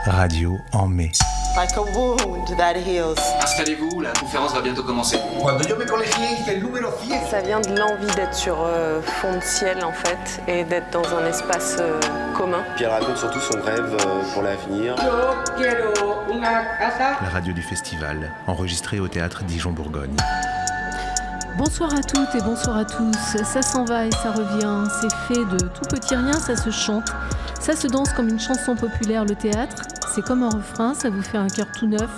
Radio en mai. Like a wound that heals. Installez-vous, la conférence va bientôt commencer. Cuando yo me colegié hice el número 100. Ça vient de l'envie d'être sur fond de ciel en fait et d'être dans un espace commun. Puis elle raconte surtout son rêve pour l'avenir. La radio du festival, enregistrée au théâtre Dijon-Bourgogne. Bonsoir à toutes et bonsoir à tous. Ça s'en va et ça revient. C'est fait de tout petit rien, ça se chante. Ça se danse comme une chanson populaire, le théâtre. C'est comme un refrain, ça vous fait un cœur tout neuf.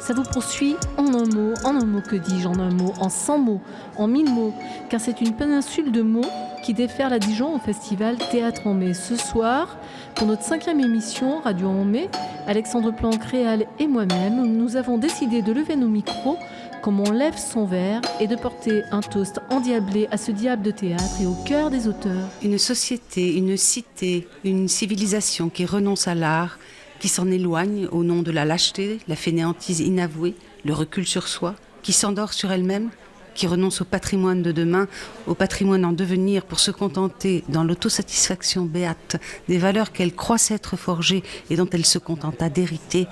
Ça vous poursuit en un mot que dis-je, en un mot, en 100 mots, en 1000 mots. Car c'est une péninsule de mots qui déferle à Dijon au festival Théâtre en mai. Ce soir, pour notre 5e émission, Radio en mai, Alexandre Planck, Réal et moi-même, nous avons décidé de lever nos micros comme on lève son verre et de porter un toast endiablé à ce diable de théâtre et au cœur des auteurs. Une société, une cité, une civilisation qui renonce à l'art, qui s'en éloigne au nom de la lâcheté, la fainéantise inavouée, le recul sur soi, qui s'endort sur elle-même, qui renonce au patrimoine de demain, au patrimoine en devenir pour se contenter, dans l'autosatisfaction béate, des valeurs qu'elle croit s'être forgées et dont elle se contenta d'hériter.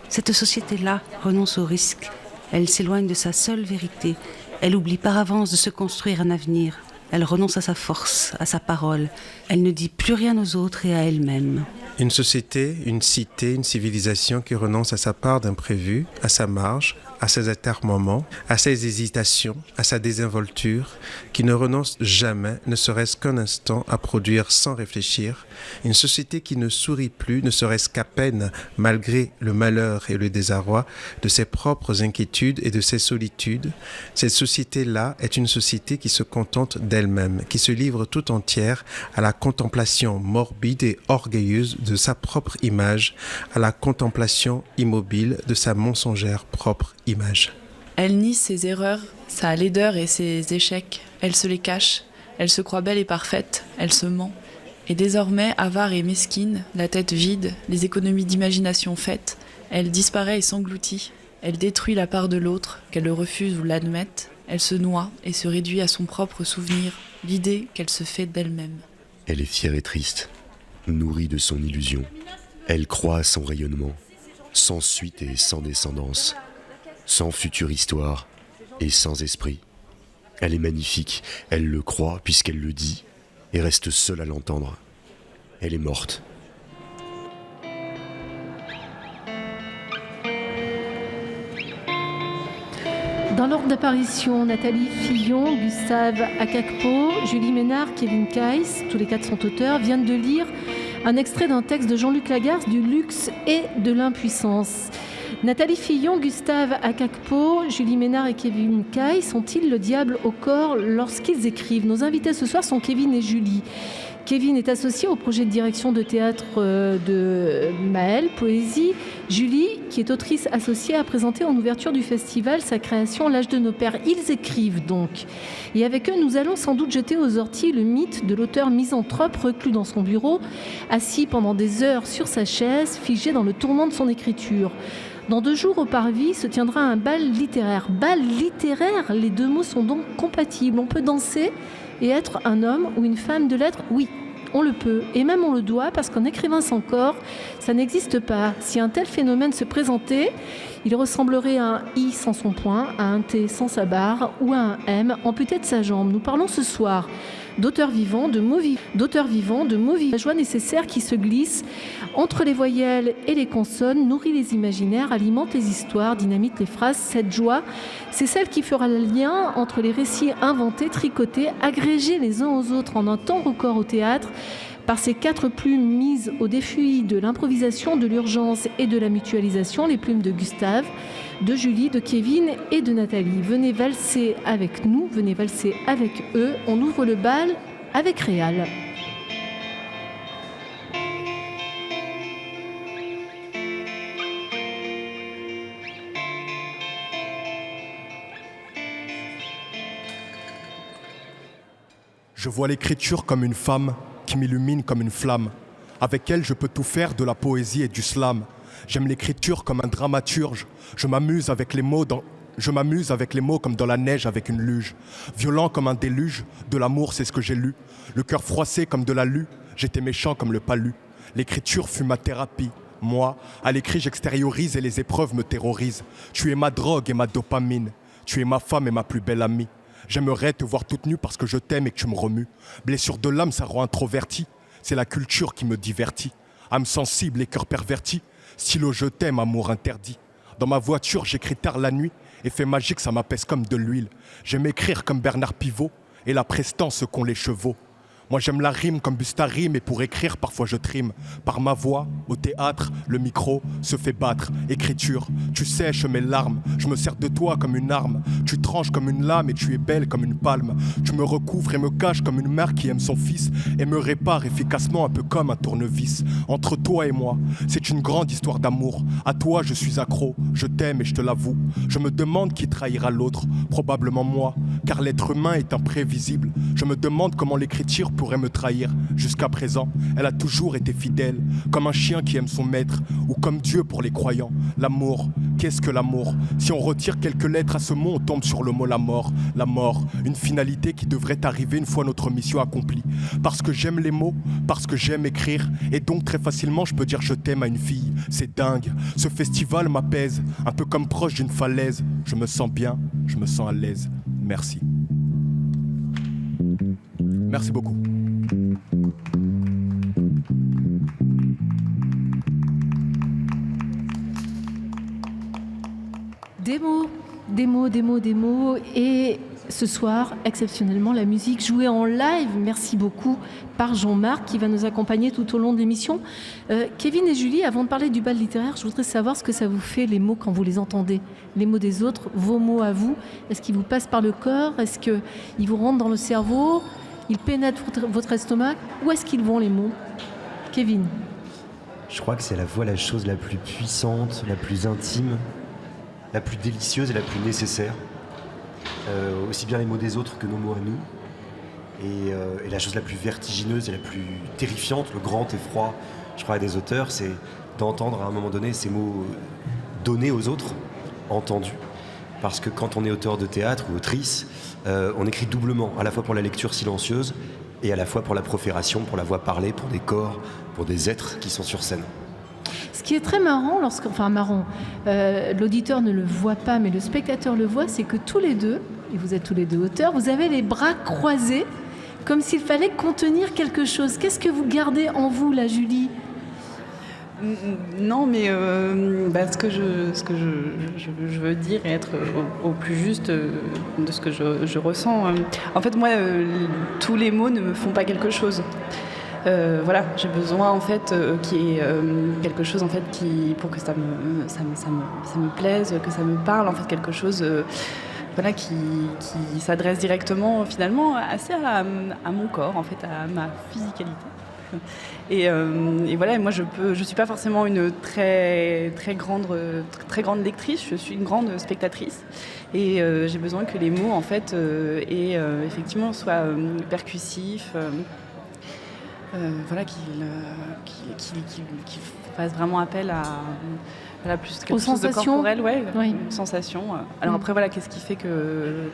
Cette société-là renonce au risque. Elle s'éloigne de sa seule vérité. Elle oublie par avance de se construire un avenir. Elle renonce à sa force, à sa parole. Elle ne dit plus rien aux autres et à elle-même. Une société, une cité, une civilisation qui renonce à sa part d'imprévu, à sa marge, à ses atermoiements, à ses hésitations, à sa désinvolture, qui ne renonce jamais, ne serait-ce qu'un instant, à produire sans réfléchir. Une société qui ne sourit plus, ne serait-ce qu'à peine, malgré le malheur et le désarroi de ses propres inquiétudes et de ses solitudes. Cette société-là est une société qui se contente d'elle-même, qui se livre tout entière à la contemplation morbide et orgueilleuse de sa propre image, à la contemplation immobile de sa mensongère propre image. Elle nie ses erreurs, sa laideur et ses échecs. Elle se les cache. Elle se croit belle et parfaite. Elle se ment. Et désormais, avare et mesquine, la tête vide, les économies d'imagination faites, elle disparaît et s'engloutit. Elle détruit la part de l'autre, qu'elle le refuse ou l'admette. Elle se noie et se réduit à son propre souvenir, l'idée qu'elle se fait d'elle-même. Elle est fière et triste, nourrie de son illusion. Elle croit à son rayonnement, sans suite et sans descendance, sans future histoire et sans esprit. Elle est magnifique, elle le croit puisqu'elle le dit, et reste seule à l'entendre. Elle est morte. Dans l'ordre d'apparition, Nathalie Fillon, Gustave Akakpo, Julie Ménard, Kevin Kayes, tous les quatre sont auteurs, viennent de lire un extrait d'un texte de Jean-Luc Lagarce, du luxe et de l'impuissance. Nathalie Fillon, Gustave Akakpo, Julie Ménard et Kevin Kayes sont-ils le diable au corps lorsqu'ils écrivent ? Nos invités ce soir sont Kevin et Julie. Kevin est associé au projet de direction de théâtre de Maëlle, Poésie. Julie, qui est autrice associée, a présenté en ouverture du festival sa création L'âge de nos pères. Ils écrivent donc. Et avec eux, nous allons sans doute jeter aux orties le mythe de l'auteur misanthrope reclus dans son bureau, assis pendant des heures sur sa chaise, figé dans le tourment de son écriture. Dans 2 jours au Parvis se tiendra un bal littéraire. Bal littéraire, les deux mots sont donc compatibles. On peut danser et être un homme ou une femme de lettres, oui, on le peut. Et même on le doit, parce qu'un écrivain sans corps, ça n'existe pas. Si un tel phénomène se présentait, il ressemblerait à un I sans son point, à un T sans sa barre ou à un M amputé de sa jambe. Nous parlons ce soir d'auteurs vivants, de mots vivants, la joie nécessaire qui se glisse entre les voyelles et les consonnes, nourrit les imaginaires, alimente les histoires, dynamite les phrases. Cette joie, c'est celle qui fera le lien entre les récits inventés, tricotés, agrégés les uns aux autres en un temps record au théâtre, par ces 4 plumes mises au défi de l'improvisation, de l'urgence et de la mutualisation, les plumes de Gustave, de Julie, de Kevin et de Nathalie. Venez valser avec nous, venez valser avec eux. On ouvre le bal avec Réal. Je vois l'écriture comme une femme qui m'illumine comme une flamme. Avec elle, je peux tout faire, de la poésie et du slam. J'aime l'écriture comme un dramaturge. Je m'amuse avec les mots comme dans la neige avec une luge. Violent comme un déluge, de l'amour c'est ce que j'ai lu. Le cœur froissé comme de la lue, j'étais méchant comme le palu. L'écriture fut ma thérapie, Moi, à l'écrit, j'extériorise et les épreuves me terrorisent. Tu es ma drogue et ma dopamine. Tu es ma femme et ma plus belle amie. J'aimerais te voir toute nue parce que je t'aime et que tu me remues. Blessure de l'âme, ça rend introverti. C'est la culture qui me divertit. Âme sensible et cœur perverti. Stylo je t'aime, amour interdit. Dans ma voiture, j'écris tard la nuit. Effet magique, ça m'apaise comme de l'huile. J'aime écrire comme Bernard Pivot. Et la prestance qu'ont les chevaux. Moi j'aime la rime comme Bustari, mais pour écrire parfois je trime. Par ma voix, au théâtre, le micro se fait battre. Écriture, tu sèches mes larmes, je me sers de toi comme une arme. Tu tranches comme une lame et tu es belle comme une palme. Tu me recouvres et me caches comme une mère qui aime son fils et me répare efficacement un peu comme un tournevis. Entre toi et moi, c'est une grande histoire d'amour. À toi je suis accro, je t'aime et je te l'avoue. Je me demande qui trahira l'autre, probablement moi, car l'être humain est imprévisible. Je me demande comment l'écriture pourrait me trahir. Jusqu'à présent, elle a toujours été fidèle, comme un chien qui aime son maître, ou comme Dieu pour les croyants. L'amour, qu'est-ce que l'amour? Si on retire quelques lettres à ce mot, on tombe sur le mot la mort. La mort, une finalité qui devrait arriver une fois notre mission accomplie. Parce que j'aime les mots, parce que j'aime écrire, et donc très facilement je peux dire je t'aime à une fille. C'est dingue, ce festival m'apaise, un peu comme proche d'une falaise. Je me sens bien, je me sens à l'aise. Merci. Merci beaucoup. Des mots. Et ce soir, exceptionnellement, la musique jouée en live, merci beaucoup, par Jean-Marc, qui va nous accompagner tout au long de l'émission. Kevin et Julie, avant de parler du bal littéraire, je voudrais savoir ce que ça vous fait, les mots, quand vous les entendez. Les mots des autres, vos mots à vous. Est-ce qu'ils vous passent par le corps? Est-ce qu'ils vous rentrent dans le cerveau? Ils pénètrent votre estomac? Où est-ce qu'ils vont, les mots? Kevin? Je crois que c'est à la fois la chose la plus puissante, la plus intime, la plus délicieuse et la plus nécessaire. Aussi bien les mots des autres que nos mots à nous. Et la chose la plus vertigineuse et la plus terrifiante, le grand effroi, je crois, des auteurs, c'est d'entendre à un moment donné ces mots donnés aux autres, entendus. Parce que quand on est auteur de théâtre ou autrice, on écrit doublement, à la fois pour la lecture silencieuse et à la fois pour la profération, pour la voix parlée, pour des corps, pour des êtres qui sont sur scène. Ce qui est très marrant, l'auditeur ne le voit pas, mais le spectateur le voit, c'est que tous les deux, et vous êtes tous les deux auteurs, vous avez les bras croisés, comme s'il fallait contenir quelque chose. Qu'est-ce que vous gardez en vous, là, Julie ? Non, mais ce que je veux dire et être au plus juste de ce que je ressens. En fait, moi, tous les mots ne me font pas quelque chose. Voilà, j'ai besoin en fait qu'il y ait quelque chose en fait pour que ça me plaise, que ça me parle, en fait quelque chose voilà qui s'adresse directement finalement assez à mon corps, en fait à ma physicalité. Et voilà, moi je suis pas forcément une très grande lectrice, je suis une grande spectatrice et j'ai besoin que les mots en fait effectivement soient percussifs. Voilà, qui fasse vraiment appel à plus quelque chose de corporel, oui. Une sensation. Alors après, voilà, qu'est-ce qui fait que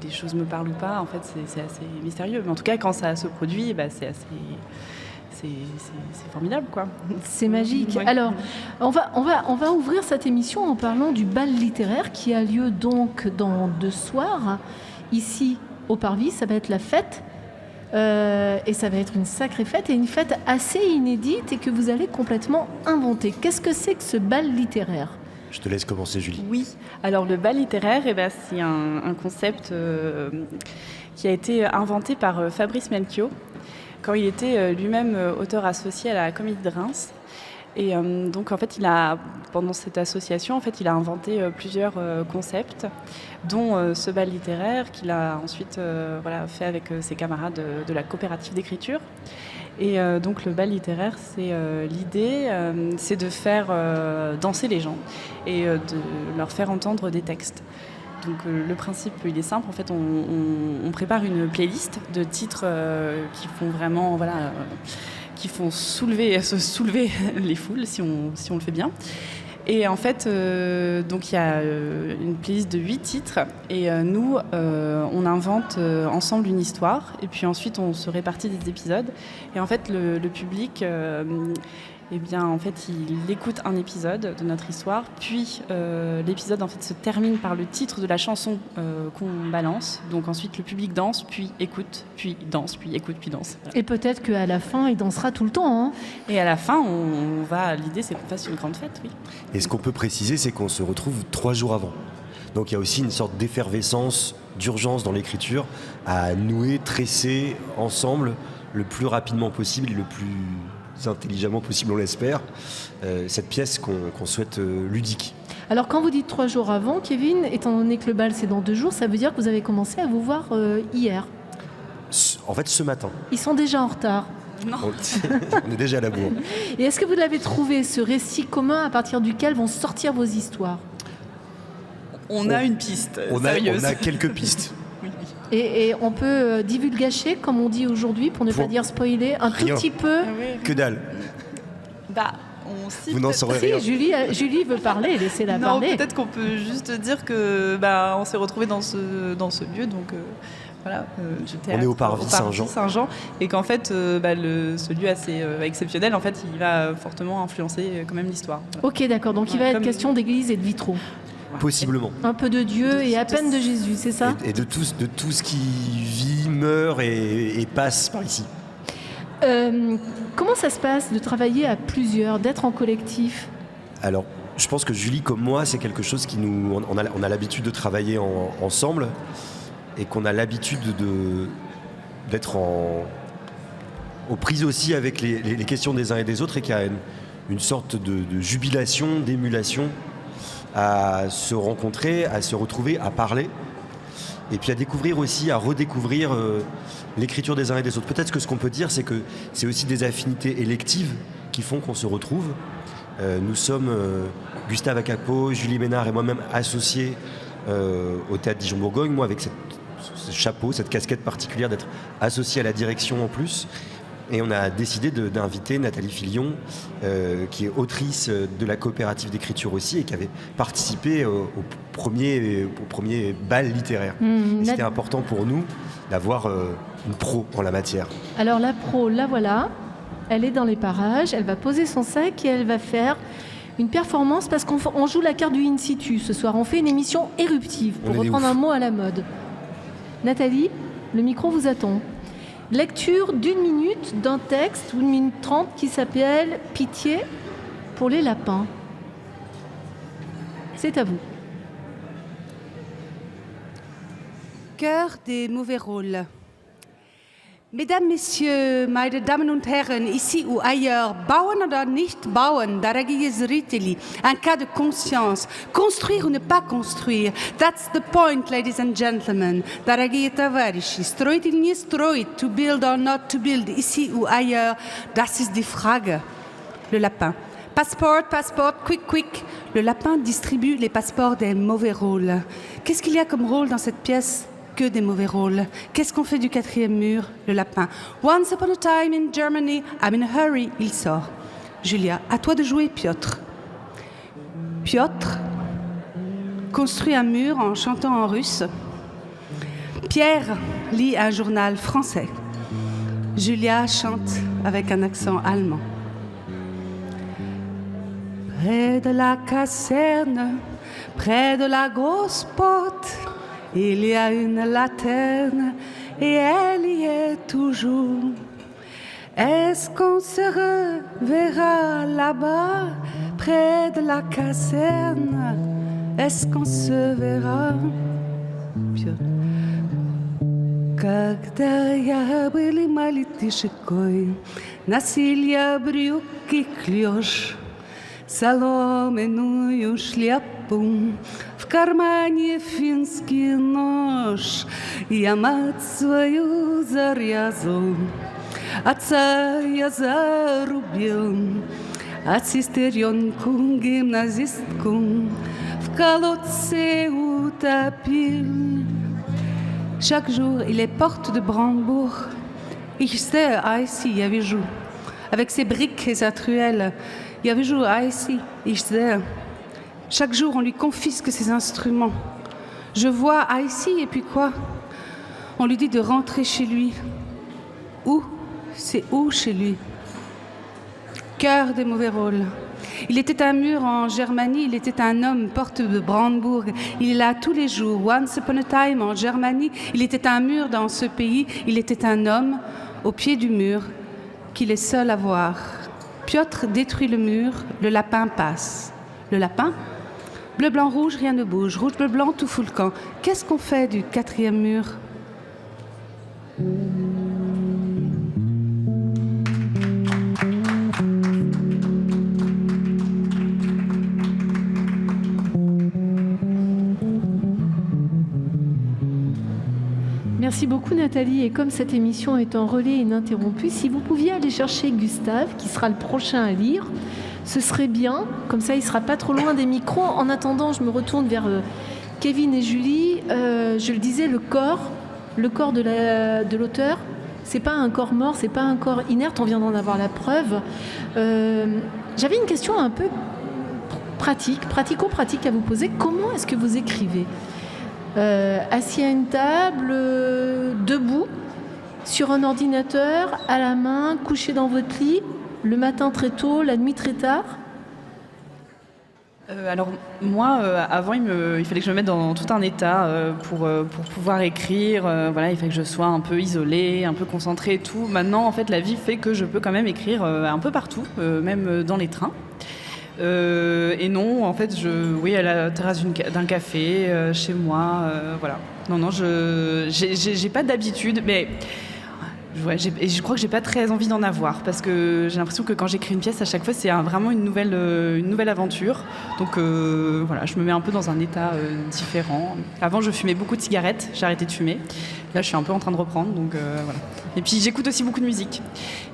des choses me parlent ou pas? En fait, c'est assez mystérieux. Mais en tout cas, quand ça se produit, c'est assez... C'est formidable, quoi. C'est magique. Ouais. Alors, on va ouvrir cette émission en parlant du bal littéraire qui a lieu donc dans 2 soirs, ici au Parvis. Ça va être la fête. Et ça va être une sacrée fête et une fête assez inédite et que vous allez complètement inventer. Qu'est-ce que c'est que ce bal littéraire ? Je te laisse commencer, Julie. Oui, alors le bal littéraire, c'est un concept qui a été inventé par Fabrice Melchior quand il était lui-même auteur associé à la Comédie de Reims. Et donc en fait, pendant cette association, en fait, il a inventé plusieurs concepts, dont ce bal littéraire qu'il a ensuite fait avec ses camarades de la coopérative d'écriture. Et donc le bal littéraire, c'est l'idée, c'est de faire danser les gens et de leur faire entendre des textes. Donc le principe, il est simple. En fait, on prépare une playlist de titres qui font vraiment qui font se soulever les foules si on le fait bien. Et en fait, donc il y a une playlist de 8 titres et nous, on invente ensemble une histoire et puis ensuite on se répartit des épisodes. Et en fait, le public, eh bien, en fait, il écoute un épisode de notre histoire, puis l'épisode en fait se termine par le titre de la chanson qu'on balance. Donc ensuite, le public danse, puis écoute, puis danse, puis écoute, puis danse. Voilà. Et peut-être qu'à la fin, il dansera tout le temps. Hein. Et à la fin, l'idée, c'est qu'on fasse une grande fête, oui. Et ce qu'on peut préciser, c'est qu'on se retrouve 3 jours avant. Donc il y a aussi une sorte d'effervescence, d'urgence dans l'écriture à nouer, tresser ensemble le plus rapidement possible et le plus intelligemment possible, on l'espère, cette pièce qu'on souhaite ludique. Alors quand vous dites 3 jours avant, Kevin, étant donné que le bal c'est dans 2 jours, ça veut dire que vous avez commencé à vous voir hier. En fait, ce matin. Ils sont déjà en retard. Non. On est déjà à la bourre. Et est-ce que vous l'avez trouvé, ce récit commun à partir duquel vont sortir vos histoires ? On a une piste On sérieuse. a quelques pistes. Et on peut divulgacher, comme on dit aujourd'hui, pour ne pas dire spoiler, un tout petit peu. Que dalle. On cite. Vous n'en saurez rien. Si, Julie veut parler, laissez-la parler. Non, peut-être qu'on peut juste dire que on s'est retrouvés dans ce lieu, donc voilà. On est au Parvis Saint-Jean, et qu'en fait, ce lieu assez exceptionnel, en fait, il va fortement influencer quand même l'histoire. Ok, d'accord. Donc il va être question d'église et de vitraux. Possiblement. Un peu de Dieu et à peine de Jésus, c'est ça ? Et de tout ce qui vit, meurt et passe par ici. Comment ça se passe de travailler à plusieurs, d'être en collectif ? Alors, je pense que Julie, comme moi, c'est quelque chose qui nous... On a l'habitude de travailler ensemble et qu'on a l'habitude d'être aux prises aussi avec les questions des uns et des autres, et qu'il y a une sorte de jubilation, d'émulation à se rencontrer, à se retrouver, à parler, et puis à découvrir aussi, à redécouvrir l'écriture des uns et des autres. Peut-être que ce qu'on peut dire, c'est que c'est aussi des affinités électives qui font qu'on se retrouve. Nous sommes, Gustave Acappo, Julie Ménard et moi-même, associés au Théâtre Dijon-Bourgogne, moi avec ce chapeau, cette casquette particulière d'être associé à la direction en plus. Et on a décidé d'inviter Nathalie Filion, qui est autrice de la coopérative d'écriture aussi, et qui avait participé au premier bal littéraire. C'était important pour nous d'avoir une pro en la matière. Alors la pro, la voilà, elle est dans les parages, elle va poser son sac et elle va faire une performance, parce qu'on joue la carte du in situ ce soir. On fait une émission éruptive, pour reprendre un mot à la mode. Nathalie, le micro vous attend. Lecture d'1 minute d'un texte, ou 1 minute 30, qui s'appelle « Pitié pour les lapins ». C'est à vous. Cœur des mauvais rôles. Mesdames, Messieurs, meine Damen und Herren, ici ou ailleurs, bauen oder nicht bauen, дорогие зрители, un cas de conscience. Construire ou ne pas construire, that's the point, ladies and gentlemen. Дорогие товарищи, строить или не строить, to build or not to build, ici ou ailleurs, das ist die Frage. Le lapin. Passport, quick, quick. Le lapin distribue les passeports des mauvais rôles. Qu'est-ce qu'il y a comme rôle dans cette pièce ? Que des mauvais rôles. Qu'est-ce qu'on fait du 4e mur ? Le lapin. Once upon a time in Germany, I'm in a hurry. Il sort. Julia, à toi de jouer, Piotr. Piotr construit un mur en chantant en russe. Pierre lit un journal français. Julia chante avec un accent allemand. Près de la caserne, près de la grosse porte, il y a une lanterne et elle y est toujours. Est-ce qu'on se reverra là-bas, près de la caserne? Est-ce qu'on se verra? Когда я были мальчишкой, носил я брюки клёш, соломенную шляпу, в кармане финский нож. Я мать свою зарезал, отца я зарубил, а сестренку гимназистку в колодце утопил. Chaque jour, il est porte de Brandebourg. Ich sehe ici, я вижу, avec ses briques et sa truelle. Я вижу ici, ich sehe. Chaque jour, on lui confisque ses instruments. Je vois ici, et puis quoi? On lui dit de rentrer chez lui. Où? C'est où chez lui? Cœur des mauvais rôles. Il était un mur en Germanie, il était un homme, porte de Brandebourg. Il est là tous les jours. Once upon a time en Germanie, il était un mur dans ce pays. Il était un homme au pied du mur qu'il est seul à voir. Piotr détruit le mur, le lapin passe. Le lapin ? Bleu, blanc, rouge, rien ne bouge. Rouge, bleu, blanc, tout fout le camp. Qu'est-ce qu'on fait du 4e mur ? Merci beaucoup Nathalie, et comme cette émission est en relais ininterrompu, si vous pouviez aller chercher Gustave, qui sera le prochain à lire, ce serait bien, comme ça il ne sera pas trop loin des micros. En attendant, je me retourne vers Kevin et Julie. Je le disais, le corps de l'auteur, c'est pas un corps mort, c'est pas un corps inerte, on vient d'en avoir la preuve. J'avais une question un peu pratico-pratique à vous poser. Comment est-ce que vous écrivez ? Assis à une table, debout, sur un ordinateur, à la main, couché dans votre lit, le matin très tôt, la nuit très tard ? Alors moi, avant, il fallait que je me mette dans tout un état pour pouvoir écrire. Voilà, il fallait que je sois un peu isolée, un peu concentrée et tout. Maintenant, en fait, la vie fait que je peux quand même écrire un peu partout, même dans les trains. Et non, en fait, à la terrasse d'un café, chez moi, voilà. Non, j'ai pas d'habitude, mais ouais, je crois que j'ai pas très envie d'en avoir, parce que j'ai l'impression que quand j'écris une pièce, à chaque fois, c'est vraiment une nouvelle aventure. Donc voilà, je me mets un peu dans un état différent. Avant, je fumais beaucoup de cigarettes, j'ai arrêté de fumer. Là, je suis un peu en train de reprendre, donc voilà. Et puis, j'écoute aussi beaucoup de musique.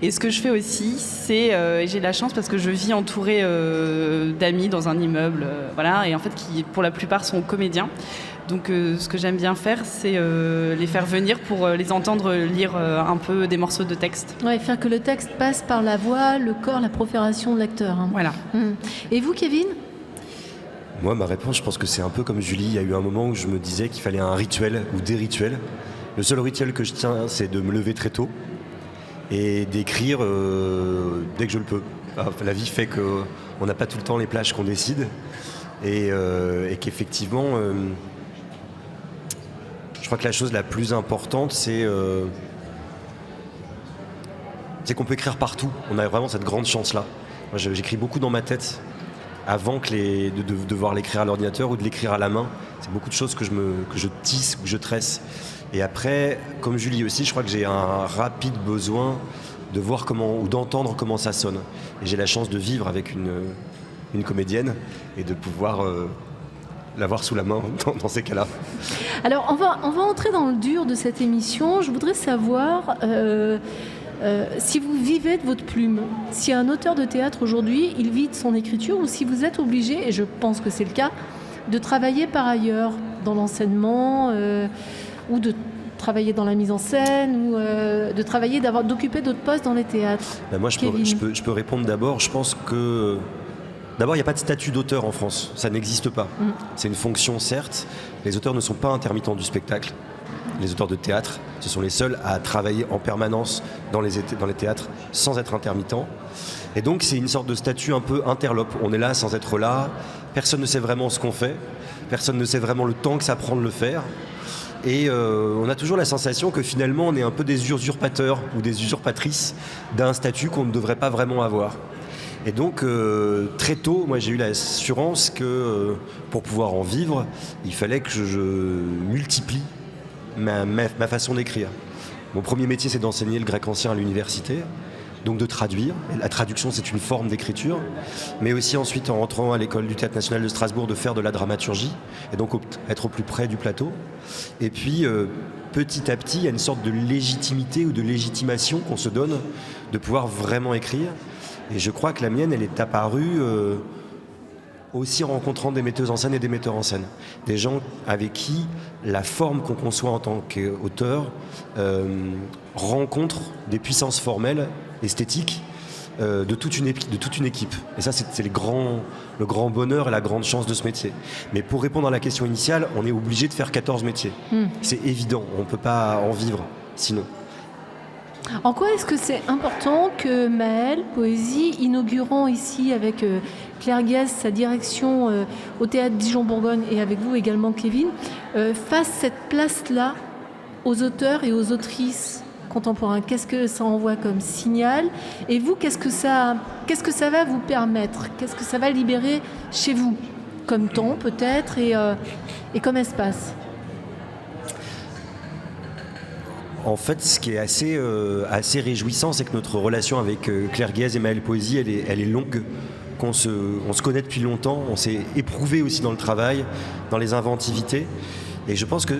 Et ce que je fais aussi, c'est... j'ai de la chance parce que je vis entourée d'amis dans un immeuble, voilà, et en fait, qui, pour la plupart, sont comédiens. Donc, ce que j'aime bien faire, c'est les faire venir pour les entendre lire un peu des morceaux de texte. Ouais, faire que le texte passe par la voix, le corps, la profération de l'acteur. Hein. Voilà. Et vous, Kevin ? Moi, ma réponse, je pense que c'est un peu comme Julie. Il y a eu un moment où je me disais qu'il fallait un rituel ou des rituels. Le seul rituel que je tiens, c'est de me lever très tôt et d'écrire dès que je le peux. La vie fait qu'on n'a pas tout le temps les plages qu'on décide et qu'effectivement, je crois que la chose la plus importante, c'est qu'on peut écrire partout. On a vraiment cette grande chance-là. Moi, j'écris beaucoup dans ma tête avant de devoir l'écrire à l'ordinateur ou de l'écrire à la main. C'est beaucoup de choses que je tisse ou que je tresse. Et après, comme Julie aussi, je crois que j'ai un rapide besoin de voir ou d'entendre comment ça sonne. Et j'ai la chance de vivre avec une comédienne et de pouvoir l'avoir sous la main dans ces cas-là. Alors, on va entrer dans le dur de cette émission. Je voudrais savoir si vous vivez de votre plume. Si un auteur de théâtre aujourd'hui, il vit de son écriture, ou si vous êtes obligé, et je pense que c'est le cas, de travailler par ailleurs dans l'enseignement, ou de travailler dans la mise en scène, ou d'occuper d'autres postes dans les théâtres. Moi, je peux répondre d'abord. Je pense que d'abord, il n'y a pas de statut d'auteur en France. Ça n'existe pas. C'est une fonction, certes. Les auteurs ne sont pas intermittents du spectacle. Les auteurs de théâtre, ce sont les seuls à travailler en permanence dans les théâtres sans être intermittents. Et donc, c'est une sorte de statut un peu interlope. On est là sans être là. Personne ne sait vraiment ce qu'on fait. Personne ne sait vraiment le temps que ça prend de le faire. Et on a toujours la sensation que finalement, on est un peu des usurpateurs ou des usurpatrices d'un statut qu'on ne devrait pas vraiment avoir. Et donc, très tôt, moi, j'ai eu l'assurance que pour pouvoir en vivre, il fallait que je multiplie ma façon d'écrire. Mon premier métier, c'est d'enseigner le grec ancien à l'université, donc de traduire. Et la traduction, c'est une forme d'écriture, mais aussi ensuite, en rentrant à l'école du Théâtre National de Strasbourg, de faire de la dramaturgie, et donc être au plus près du plateau. Et puis, petit à petit, il y a une sorte de légitimité ou de légitimation qu'on se donne de pouvoir vraiment écrire. Et je crois que la mienne, elle est apparue aussi en rencontrant des metteuses en scène et des metteurs en scène. Des gens avec qui la forme qu'on conçoit en tant qu'auteur rencontre des puissances formelles, esthétiques, de toute une équipe. Et ça, c'est le grand bonheur et la grande chance de ce métier. Mais pour répondre à la question initiale, on est obligé de faire 14 métiers. C'est évident, on ne peut pas en vivre sinon. En quoi est-ce que c'est important que Maëlle Poésie, inaugurant ici avec Claire Guez sa direction au Théâtre Dijon-Bourgogne et avec vous également Kevin, fasse cette place-là aux auteurs et aux autrices contemporains? Qu'est-ce que ça envoie comme signal? Et vous, qu'est-ce que ça va vous permettre? Qu'est-ce que ça va libérer chez vous? Comme temps peut-être et comme espace? En fait, ce qui est assez réjouissant, c'est que notre relation avec Claire Guez et Maëlle Poésie, elle est longue. On se connaît depuis longtemps, on s'est éprouvé aussi dans le travail, dans les inventivités. Et je pense que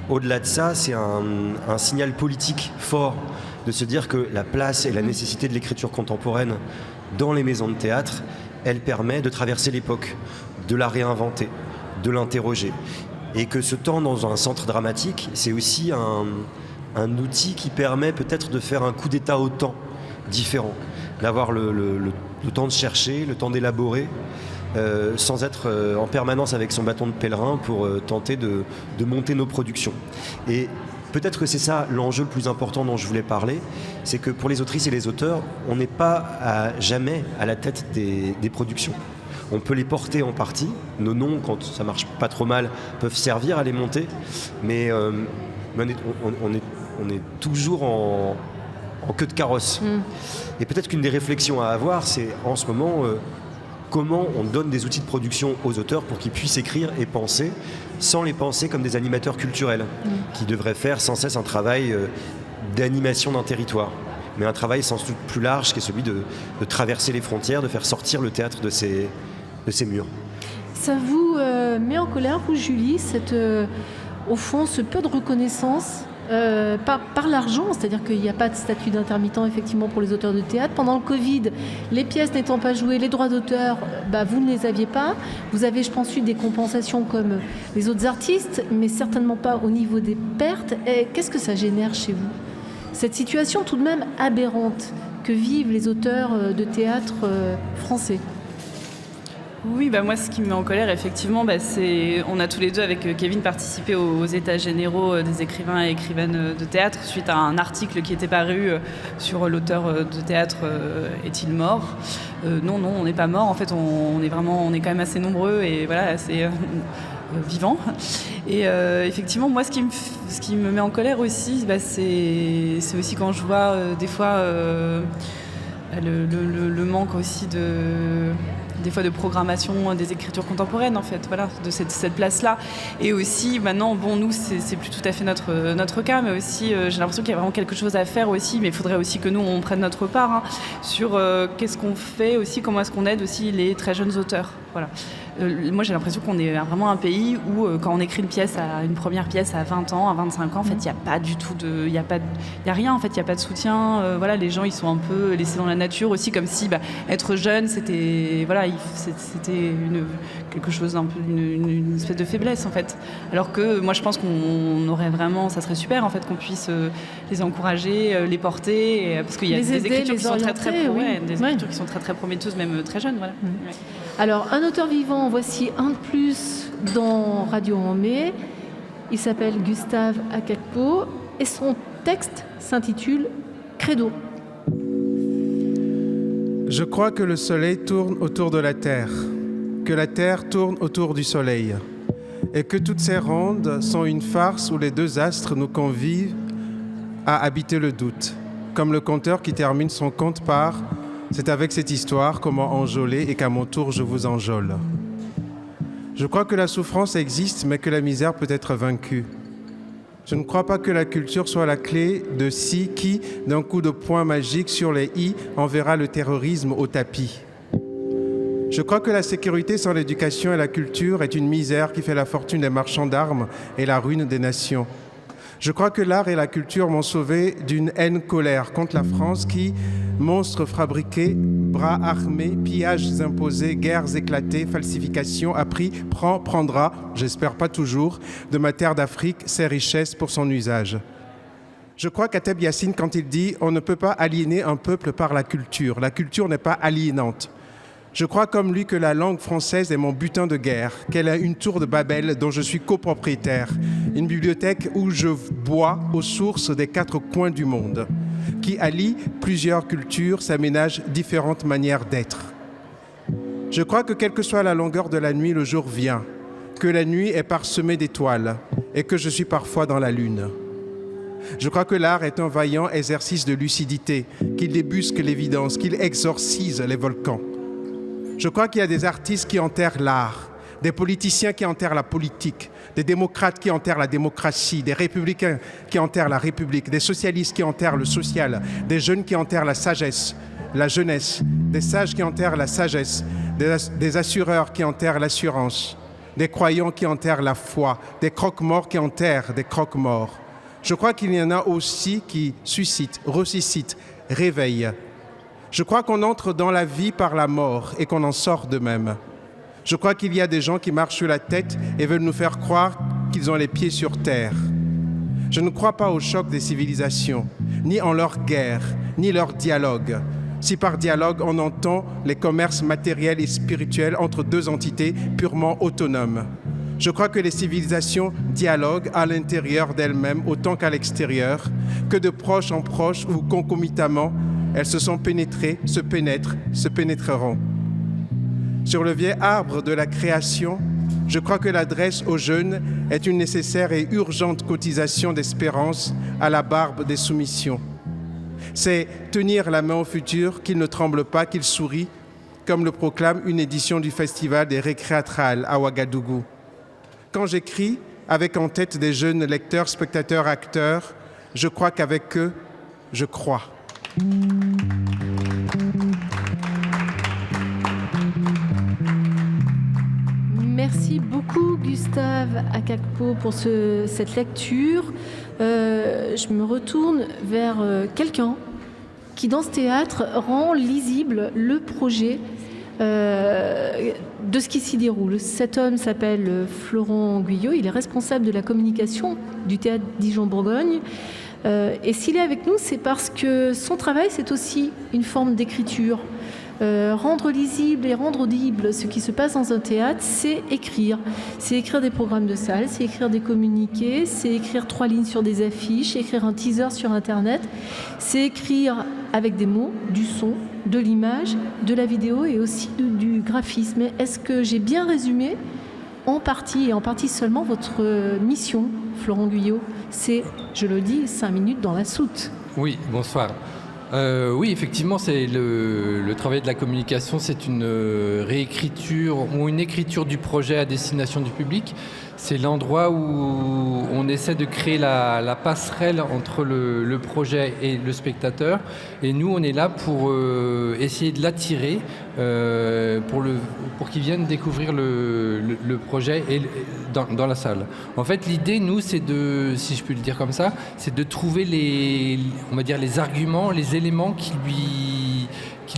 au-delà de ça, c'est un signal politique fort de se dire que la place et la nécessité de l'écriture contemporaine dans les maisons de théâtre, elle permet de traverser l'époque, de la réinventer, de l'interroger. Et que ce temps dans un centre dramatique, c'est aussi un outil qui permet peut-être de faire un coup d'état au temps différent, d'avoir le temps de chercher, le temps d'élaborer, sans être en permanence avec son bâton de pèlerin pour tenter de monter nos productions. Et peut-être que c'est ça l'enjeu le plus important dont je voulais parler, c'est que pour les autrices et les auteurs, on n'est pas jamais à la tête des productions. On peut les porter en partie, nos noms, quand ça marche pas trop mal, peuvent servir à les monter, mais on est toujours en queue de carrosse. Et peut-être qu'une des réflexions à avoir, c'est en ce moment comment on donne des outils de production aux auteurs pour qu'ils puissent écrire et penser sans les penser comme des animateurs culturels qui devraient faire sans cesse un travail d'animation d'un territoire, mais un travail sans doute plus large qui est celui de traverser les frontières, de faire sortir le théâtre de ses murs. Ça vous met en colère, vous Julie, au fond ce peu de reconnaissance par l'argent, c'est-à-dire qu'il n'y a pas de statut d'intermittent effectivement pour les auteurs de théâtre. Pendant le Covid, les pièces n'étant pas jouées, les droits d'auteur, vous ne les aviez pas. Vous avez, je pense, eu des compensations comme les autres artistes, mais certainement pas au niveau des pertes. Et qu'est-ce que ça génère chez vous? Cette situation tout de même aberrante que vivent les auteurs de théâtre français. Oui, moi ce qui me met en colère effectivement, c'est on a tous les deux avec Kevin participé aux états généraux des écrivains et écrivaines de théâtre suite à un article qui était paru sur l'auteur de théâtre est-il mort? Non, on n'est pas mort. En fait, on est quand même assez nombreux et voilà, assez vivants. Et effectivement, moi ce qui me met en colère aussi, c'est aussi quand je vois des fois le manque aussi des fois de programmation des écritures contemporaines en fait, voilà, de cette place-là. Et aussi maintenant, nous c'est plus tout à fait notre cas, mais aussi j'ai l'impression qu'il y a vraiment quelque chose à faire aussi, mais il faudrait aussi que nous on prenne notre part sur qu'est-ce qu'on fait aussi, comment est-ce qu'on aide aussi les très jeunes auteurs. Voilà. Moi j'ai l'impression qu'on est vraiment un pays où quand on écrit une première pièce à 20 ans, à 25 ans, en fait il n'y a pas du tout il y a rien en fait, il n'y a pas de soutien, voilà, les gens ils sont un peu laissés dans la nature aussi, comme si être jeune c'était quelque chose d'un peu une espèce de faiblesse en fait, alors que moi je pense qu'on aurait vraiment, ça serait super en fait qu'on puisse les encourager, les porter, parce qu'il y a des écritures qui sont écritures qui sont très très prometteuses, même très jeunes, voilà. Ouais. Alors, un auteur vivant, voici un de plus dans Radio Amé. Il s'appelle Gustave Akakpo et son texte s'intitule Credo. Je crois que le soleil tourne autour de la terre, que la terre tourne autour du soleil, et que toutes ces rondes sont une farce où les deux astres nous convient à habiter le doute, comme le conteur qui termine son conte par « C'est avec cette histoire comment enjôler et qu'à mon tour je vous enjôle ». Je crois que la souffrance existe, mais que la misère peut être vaincue. Je ne crois pas que la culture soit la clé de qui, d'un coup de poing magique sur les i, enverra le terrorisme au tapis. Je crois que la sécurité sans l'éducation et la culture est une misère qui fait la fortune des marchands d'armes et la ruine des nations. Je crois que l'art et la culture m'ont sauvé d'une haine colère contre la France qui, monstres fabriqués, bras armés, pillages imposés, guerres éclatées, falsifications, a pris, prendra, j'espère pas toujours, de ma terre d'Afrique ses richesses pour son usage. Je crois qu'Ateb Yassine, quand il dit « on ne peut pas aliéner un peuple par la culture n'est pas aliénante ». Je crois comme lui que la langue française est mon butin de guerre, qu'elle a une tour de Babel dont je suis copropriétaire, une bibliothèque où je bois aux sources des 4 coins du monde. qui allie plusieurs cultures, s'aménage différentes manières d'être. Je crois que quelle que soit la longueur de la nuit, le jour vient, que la nuit est parsemée d'étoiles et que je suis parfois dans la lune. Je crois que l'art est un vaillant exercice de lucidité, qu'il débusque l'évidence, qu'il exorcise les volcans. Je crois qu'il y a des artistes qui enterrent l'art, des politiciens qui enterrent la politique, des démocrates qui enterrent la démocratie, des républicains qui enterrent la république, des socialistes qui enterrent le social, des jeunes qui enterrent la sagesse, la jeunesse, des sages qui enterrent la sagesse, des assureurs qui enterrent l'assurance, des croyants qui enterrent la foi, des croque-morts qui enterrent des croque-morts. Je crois qu'il y en a aussi qui suscitent, ressuscitent, réveillent. Je crois qu'on entre dans la vie par la mort et qu'on en sort de même. Je crois qu'il y a des gens qui marchent sur la tête et veulent nous faire croire qu'ils ont les pieds sur terre. Je ne crois pas au choc des civilisations, ni en leur guerre, ni leur dialogue. Si par dialogue on entend les commerces matériels et spirituels entre deux entités purement autonomes. Je crois que les civilisations dialoguent à l'intérieur d'elles-mêmes autant qu'à l'extérieur, que de proche en proche ou concomitamment, elles se sont pénétrées, se pénètrent, se pénétreront. Sur le vieil arbre de la création, je crois que l'adresse aux jeunes est une nécessaire et urgente cotisation d'espérance à la barbe des soumissions. C'est tenir la main au futur, qu'il ne tremble pas, qu'il sourit, comme le proclame une édition du Festival des Récréatrales à Ouagadougou. Quand j'écris, avec en tête des jeunes lecteurs, spectateurs, acteurs, je crois qu'avec eux, je crois. Merci beaucoup Gustave Akakpo pour cette lecture. Je me retourne vers quelqu'un qui dans ce théâtre rend lisible le projet de ce qui s'y déroule. Cet homme s'appelle Florent Guyot, il est responsable de la communication du théâtre Dijon-Bourgogne. Et s'il est avec nous, c'est parce que son travail, c'est aussi une forme d'écriture. Rendre lisible et rendre audible ce qui se passe dans un théâtre, c'est écrire. C'est écrire des programmes de salle, c'est écrire des communiqués, c'est écrire 3 lignes sur des affiches, écrire un teaser sur Internet. C'est écrire avec des mots, du son, de l'image, de la vidéo et aussi du graphisme. Mais est-ce que j'ai bien résumé en partie et en partie seulement votre mission, Florent Guyot? C'est, je le dis, 5 minutes dans la soute. Oui, bonsoir. Oui, effectivement, c'est le travail de la communication, c'est une réécriture ou une écriture du projet à destination du public. C'est l'endroit où on essaie de créer la passerelle entre le projet et le spectateur. Et nous, on est là pour essayer de l'attirer, pour qu'il vienne découvrir le projet dans la salle. En fait, l'idée, nous, c'est de, si je puis le dire comme ça, c'est de trouver les arguments, les éléments qui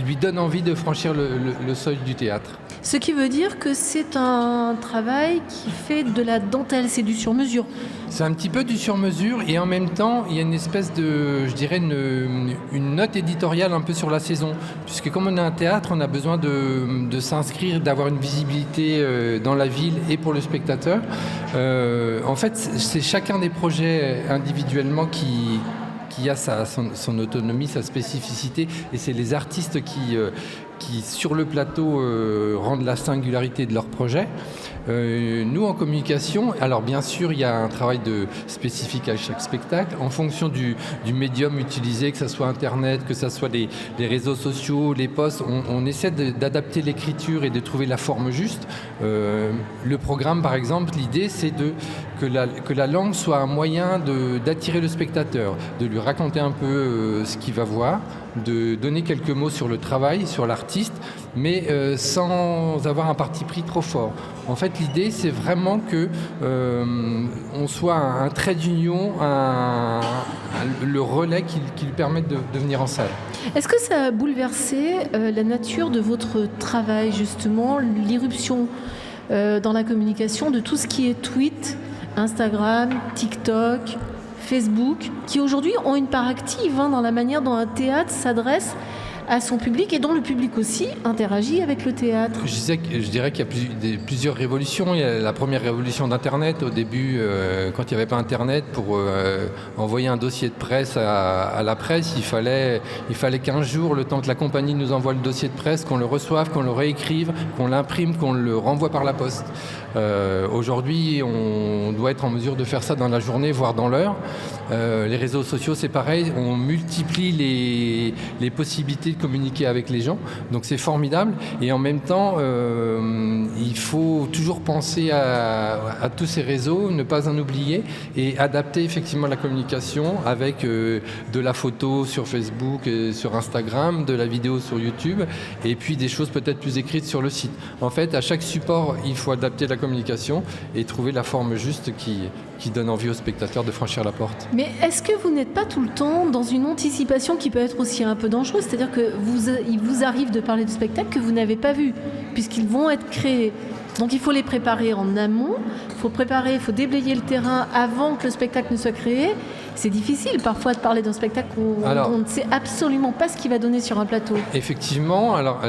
lui donnent envie de franchir le seuil du théâtre. Ce qui veut dire que c'est un travail qui fait de la dentelle, c'est du sur-mesure. C'est un petit peu du sur-mesure et en même temps, il y a une espèce de, je dirais, une note éditoriale un peu sur la saison. Puisque comme on est un théâtre, on a besoin de s'inscrire, d'avoir une visibilité dans la ville et pour le spectateur. En fait, c'est chacun des projets individuellement qui a son autonomie, sa spécificité, et c'est les artistes qui sur le plateau rendent la singularité de leur projet. Nous, en communication, alors bien sûr, il y a un travail spécifique à chaque spectacle, en fonction du médium utilisé, que ce soit Internet, que ce soit les réseaux sociaux, les posts, on essaie d'adapter l'écriture et de trouver la forme juste. Le programme, par exemple, l'idée, c'est que la langue soit un moyen d'attirer le spectateur, de lui raconter un peu ce qu'il va voir, de donner quelques mots sur le travail, sur l'artiste, mais sans avoir un parti pris trop fort. En fait, l'idée, c'est vraiment que on soit un trait d'union, le relais qui lui permette de venir en salle. Est-ce que ça a bouleversé la nature de votre travail, justement, l'irruption dans la communication de tout ce qui est tweet, Instagram, TikTok, Facebook, qui aujourd'hui ont une part active dans la manière dont un théâtre s'adresse à son public et dont le public aussi interagit avec le théâtre. Je dirais qu'il y a plusieurs révolutions. Il y a la première révolution d'Internet. Au début, quand il n'y avait pas Internet, pour envoyer un dossier de presse à la presse, il fallait 15 jours, le temps que la compagnie nous envoie le dossier de presse, qu'on le reçoive, qu'on le réécrive, qu'on l'imprime, qu'on le renvoie par la poste. Aujourd'hui, on doit être en mesure de faire ça dans la journée, voire dans l'heure. Les réseaux sociaux, c'est pareil. On multiplie les possibilités de communiquer avec les gens. Donc c'est formidable. Et en même temps, il faut toujours penser à tous ces réseaux, ne pas en oublier et adapter effectivement la communication avec de la photo sur Facebook et sur Instagram, de la vidéo sur YouTube et puis des choses peut-être plus écrites sur le site. En fait, à chaque support, il faut adapter la communication et trouver la forme juste qui donne envie aux spectateurs de franchir la porte. Mais est-ce que vous n'êtes pas tout le temps dans une anticipation qui peut être aussi un peu dangereuse ? C'est-à-dire qu'il vous arrive de parler de spectacles que vous n'avez pas vus, puisqu'ils vont être créés. Donc il faut les préparer en amont, il faut déblayer le terrain avant que le spectacle ne soit créé. C'est difficile parfois de parler d'un spectacle où on ne sait absolument pas ce qu'il va donner sur un plateau. Effectivement, alors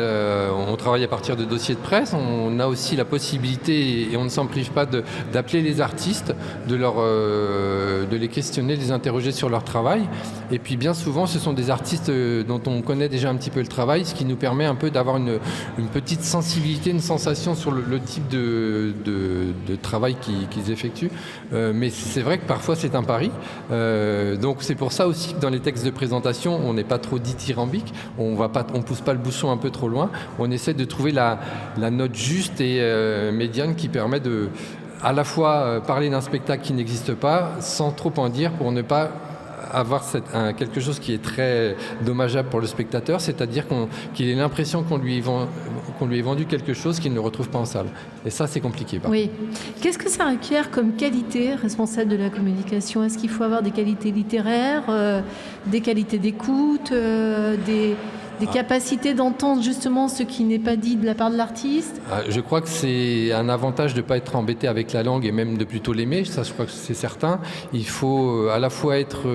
on travaille à partir de dossiers de presse, on a aussi la possibilité, et on ne s'en prive pas, d'appeler les artistes, de les questionner, de les interroger sur leur travail. Et puis bien souvent, ce sont des artistes dont on connaît déjà un petit peu le travail, ce qui nous permet un peu d'avoir une petite sensibilité, une sensation sur le type de travail qu'ils effectuent. Mais c'est vrai que parfois c'est un pari. Donc c'est pour ça aussi que dans les textes de présentation, on n'est pas trop dithyrambique, on pousse pas le bouchon un peu trop loin, on essaie de trouver la note juste et médiane qui permet de à la fois parler d'un spectacle qui n'existe pas sans trop en dire pour ne pas avoir quelque chose qui est très dommageable pour le spectateur, c'est-à-dire qu'il ait l'impression qu'on lui ait vendu quelque chose qu'il ne retrouve pas en salle. Et ça, c'est compliqué. Oui. Qu'est-ce que ça requiert comme qualité responsable de la communication ? Est-ce qu'il faut avoir des qualités littéraires, des qualités d'écoute, des capacités d'entendre justement ce qui n'est pas dit de la part de l'artiste ? Je crois que c'est un avantage de ne pas être embêté avec la langue et même de plutôt l'aimer, ça je crois que c'est certain. Il faut à la fois être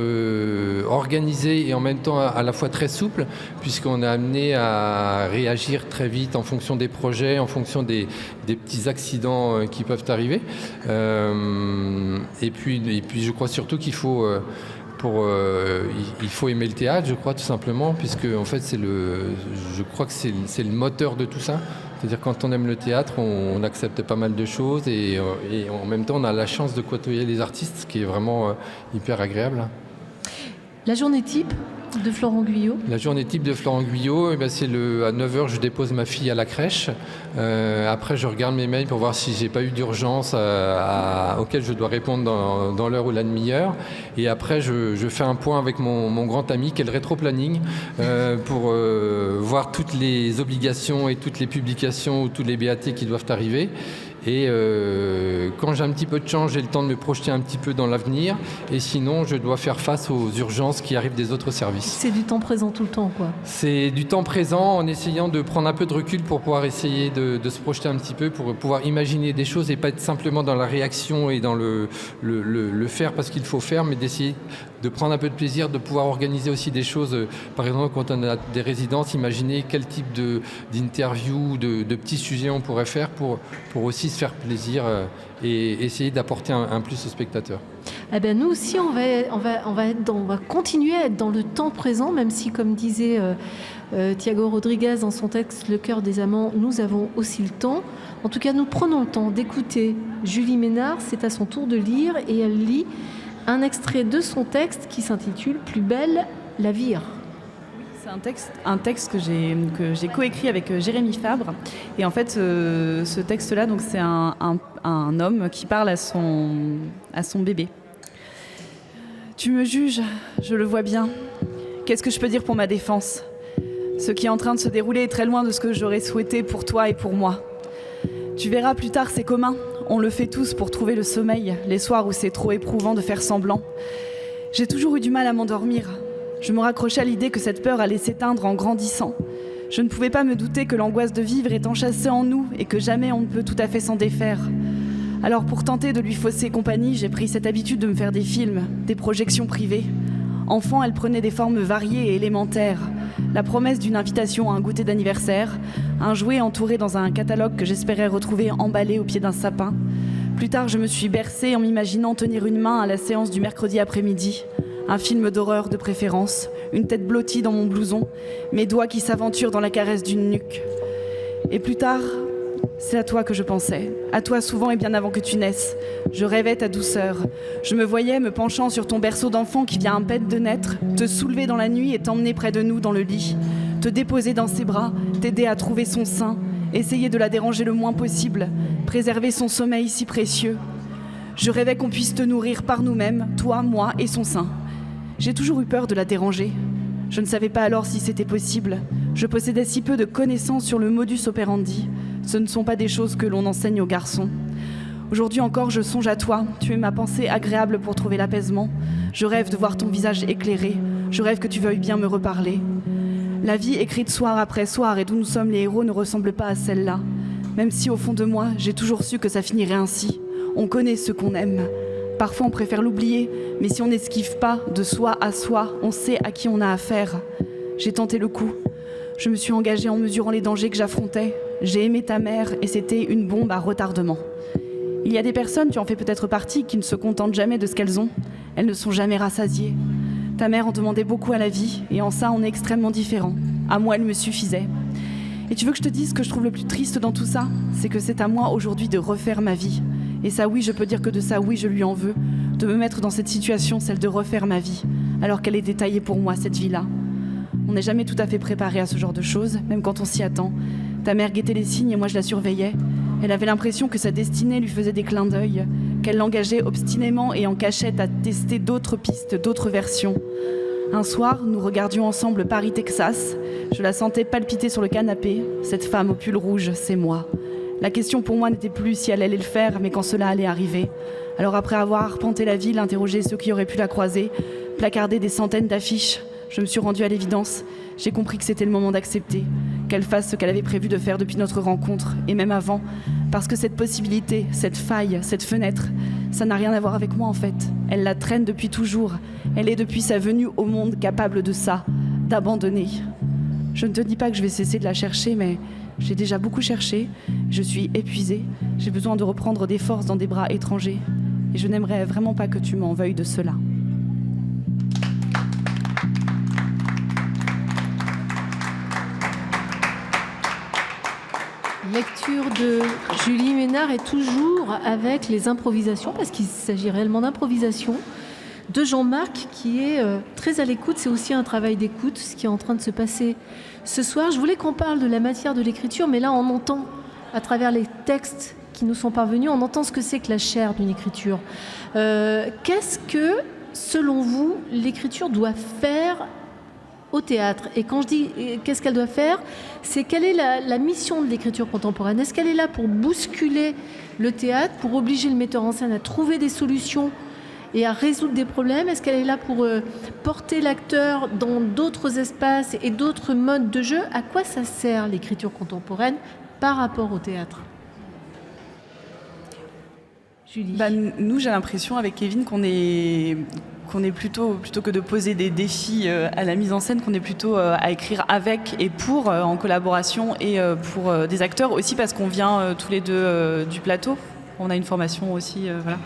organisé et en même temps à la fois très souple, puisqu'on est amené à réagir très vite en fonction des projets, en fonction des petits accidents qui peuvent arriver. Et puis je crois surtout qu'il faut... il faut aimer le théâtre, je crois, tout simplement, puisque en fait, je crois que c'est le moteur de tout ça. C'est-à-dire quand on aime le théâtre, on accepte pas mal de choses et en même temps, on a la chance de côtoyer les artistes, ce qui est vraiment hyper agréable. La journée type de Florent Guyot ? La journée type de Florent Guyot, c'est à 9h, je dépose ma fille à la crèche. Après, je regarde mes mails pour voir si j'ai pas eu d'urgence auquel je dois répondre dans l'heure ou la demi-heure. Et après, je fais un point avec mon grand ami, qui est le rétro-planning, pour voir toutes les obligations et toutes les publications ou tous les BAT qui doivent arriver. Et quand j'ai un petit peu de chance, j'ai le temps de me projeter un petit peu dans l'avenir. Et sinon, je dois faire face aux urgences qui arrivent des autres services. C'est du temps présent tout le temps, quoi. C'est du temps présent en essayant de prendre un peu de recul pour pouvoir essayer de se projeter un petit peu, pour pouvoir imaginer des choses et pas être simplement dans la réaction et dans le faire parce qu'il faut faire, mais d'essayer de prendre un peu de plaisir, de pouvoir organiser aussi des choses. Par exemple, quand on a des résidences, imaginer quel type d'interview, de petits sujets on pourrait faire pour aussi se faire plaisir et essayer d'apporter un plus aux spectateurs. Eh ben nous aussi, on va continuer à être dans le temps présent, même si, comme disait Thiago Rodriguez dans son texte « Le cœur des amants », nous avons aussi le temps. En tout cas, nous prenons le temps d'écouter Julie Ménard. C'est à son tour de lire et elle lit un extrait de son texte qui s'intitule « Plus belle la vire ». C'est un texte que j'ai coécrit avec Jérémy Fabre. Et en fait, ce texte-là, donc, c'est un homme qui parle à son bébé. Tu me juges, je le vois bien. Qu'est-ce que je peux dire pour ma défense ? Ce qui est en train de se dérouler est très loin de ce que j'aurais souhaité pour toi et pour moi. Tu verras plus tard, c'est commun. On le fait tous pour trouver le sommeil, les soirs où c'est trop éprouvant de faire semblant. J'ai toujours eu du mal à m'endormir. Je me raccrochais à l'idée que cette peur allait s'éteindre en grandissant. Je ne pouvais pas me douter que l'angoisse de vivre est enchâssée en nous et que jamais on ne peut tout à fait s'en défaire. Alors pour tenter de lui fausser compagnie, j'ai pris cette habitude de me faire des films, des projections privées. Enfant, elle prenait des formes variées et élémentaires. La promesse d'une invitation à un goûter d'anniversaire, un jouet entouré dans un catalogue que j'espérais retrouver emballé au pied d'un sapin. Plus tard, je me suis bercée en m'imaginant tenir une main à la séance du mercredi après-midi. Un film d'horreur de préférence, une tête blottie dans mon blouson, mes doigts qui s'aventurent dans la caresse d'une nuque. Et plus tard, c'est à toi que je pensais, à toi souvent et bien avant que tu naisses. Je rêvais ta douceur. Je me voyais me penchant sur ton berceau d'enfant qui vient à peine de naître, te soulever dans la nuit et t'emmener près de nous dans le lit, te déposer dans ses bras, t'aider à trouver son sein, essayer de la déranger le moins possible, préserver son sommeil si précieux. Je rêvais qu'on puisse te nourrir par nous-mêmes, toi, moi et son sein. J'ai toujours eu peur de la déranger. Je ne savais pas alors si c'était possible. Je possédais si peu de connaissances sur le modus operandi. Ce ne sont pas des choses que l'on enseigne aux garçons. Aujourd'hui encore, je songe à toi. Tu es ma pensée agréable pour trouver l'apaisement. Je rêve de voir ton visage éclairé. Je rêve que tu veuilles bien me reparler. La vie écrite soir après soir et d'où nous sommes les héros ne ressemble pas à celle-là. Même si au fond de moi, j'ai toujours su que ça finirait ainsi. On connaît ce qu'on aime. Parfois, on préfère l'oublier, mais si on n'esquive pas de soi à soi, on sait à qui on a affaire. J'ai tenté le coup. Je me suis engagée en mesurant les dangers que j'affrontais. J'ai aimé ta mère et c'était une bombe à retardement. Il y a des personnes, tu en fais peut-être partie, qui ne se contentent jamais de ce qu'elles ont. Elles ne sont jamais rassasiées. Ta mère en demandait beaucoup à la vie et en ça, on est extrêmement différents. À moi, elle me suffisait. Et tu veux que je te dise ce que je trouve le plus triste dans tout ça ? C'est que c'est à moi aujourd'hui de refaire ma vie. Et ça, oui, je peux dire que de ça, oui, je lui en veux. De me mettre dans cette situation, celle de refaire ma vie, alors qu'elle est détaillée pour moi, cette vie-là. On n'est jamais tout à fait préparé à ce genre de choses, même quand on s'y attend. Ta mère guettait les signes et moi je la surveillais. Elle avait l'impression que sa destinée lui faisait des clins d'œil, qu'elle l'engageait obstinément et en cachette à tester d'autres pistes, d'autres versions. Un soir, nous regardions ensemble Paris, Texas. Je la sentais palpiter sur le canapé. Cette femme au pull rouge, c'est moi. La question pour moi n'était plus si elle allait le faire, mais quand cela allait arriver. Alors après avoir arpenté la ville, interrogé ceux qui auraient pu la croiser, placardé des centaines d'affiches, je me suis rendue à l'évidence. J'ai compris que c'était le moment d'accepter, qu'elle fasse ce qu'elle avait prévu de faire depuis notre rencontre, et même avant, parce que cette possibilité, cette faille, cette fenêtre, ça n'a rien à voir avec moi en fait. Elle la traîne depuis toujours. Elle est depuis sa venue au monde capable de ça, d'abandonner. Je ne te dis pas que je vais cesser de la chercher, mais j'ai déjà beaucoup cherché. Je suis épuisée. J'ai besoin de reprendre des forces dans des bras étrangers. Et je n'aimerais vraiment pas que tu m'en veuilles de cela. Lecture de Julie Ménard est toujours avec les improvisations, parce qu'il s'agit réellement d'improvisation, de Jean-Marc qui est très à l'écoute. C'est aussi un travail d'écoute, ce qui est en train de se passer ce soir. Je voulais qu'on parle de la matière de l'écriture, mais là on entend, à travers les textes qui nous sont parvenus, on entend ce que c'est que la chair d'une écriture. Qu'est-ce que, selon vous, l'écriture doit faire au théâtre? Et quand je dis qu'est-ce qu'elle doit faire, c'est quelle est la mission de l'écriture contemporaine? Est-ce qu'elle est là pour bousculer le théâtre, pour obliger le metteur en scène à trouver des solutions et à résoudre des problèmes? Est-ce qu'elle est là pour porter l'acteur dans d'autres espaces et d'autres modes de jeu? À quoi ça sert l'écriture contemporaine par rapport au théâtre? Julie. Nous, j'ai l'impression avec Kevin qu'on est plutôt que de poser des défis à la mise en scène, qu'on est plutôt à écrire avec et pour, en collaboration et pour des acteurs aussi, parce qu'on vient tous les deux du plateau. On a une formation aussi, voilà.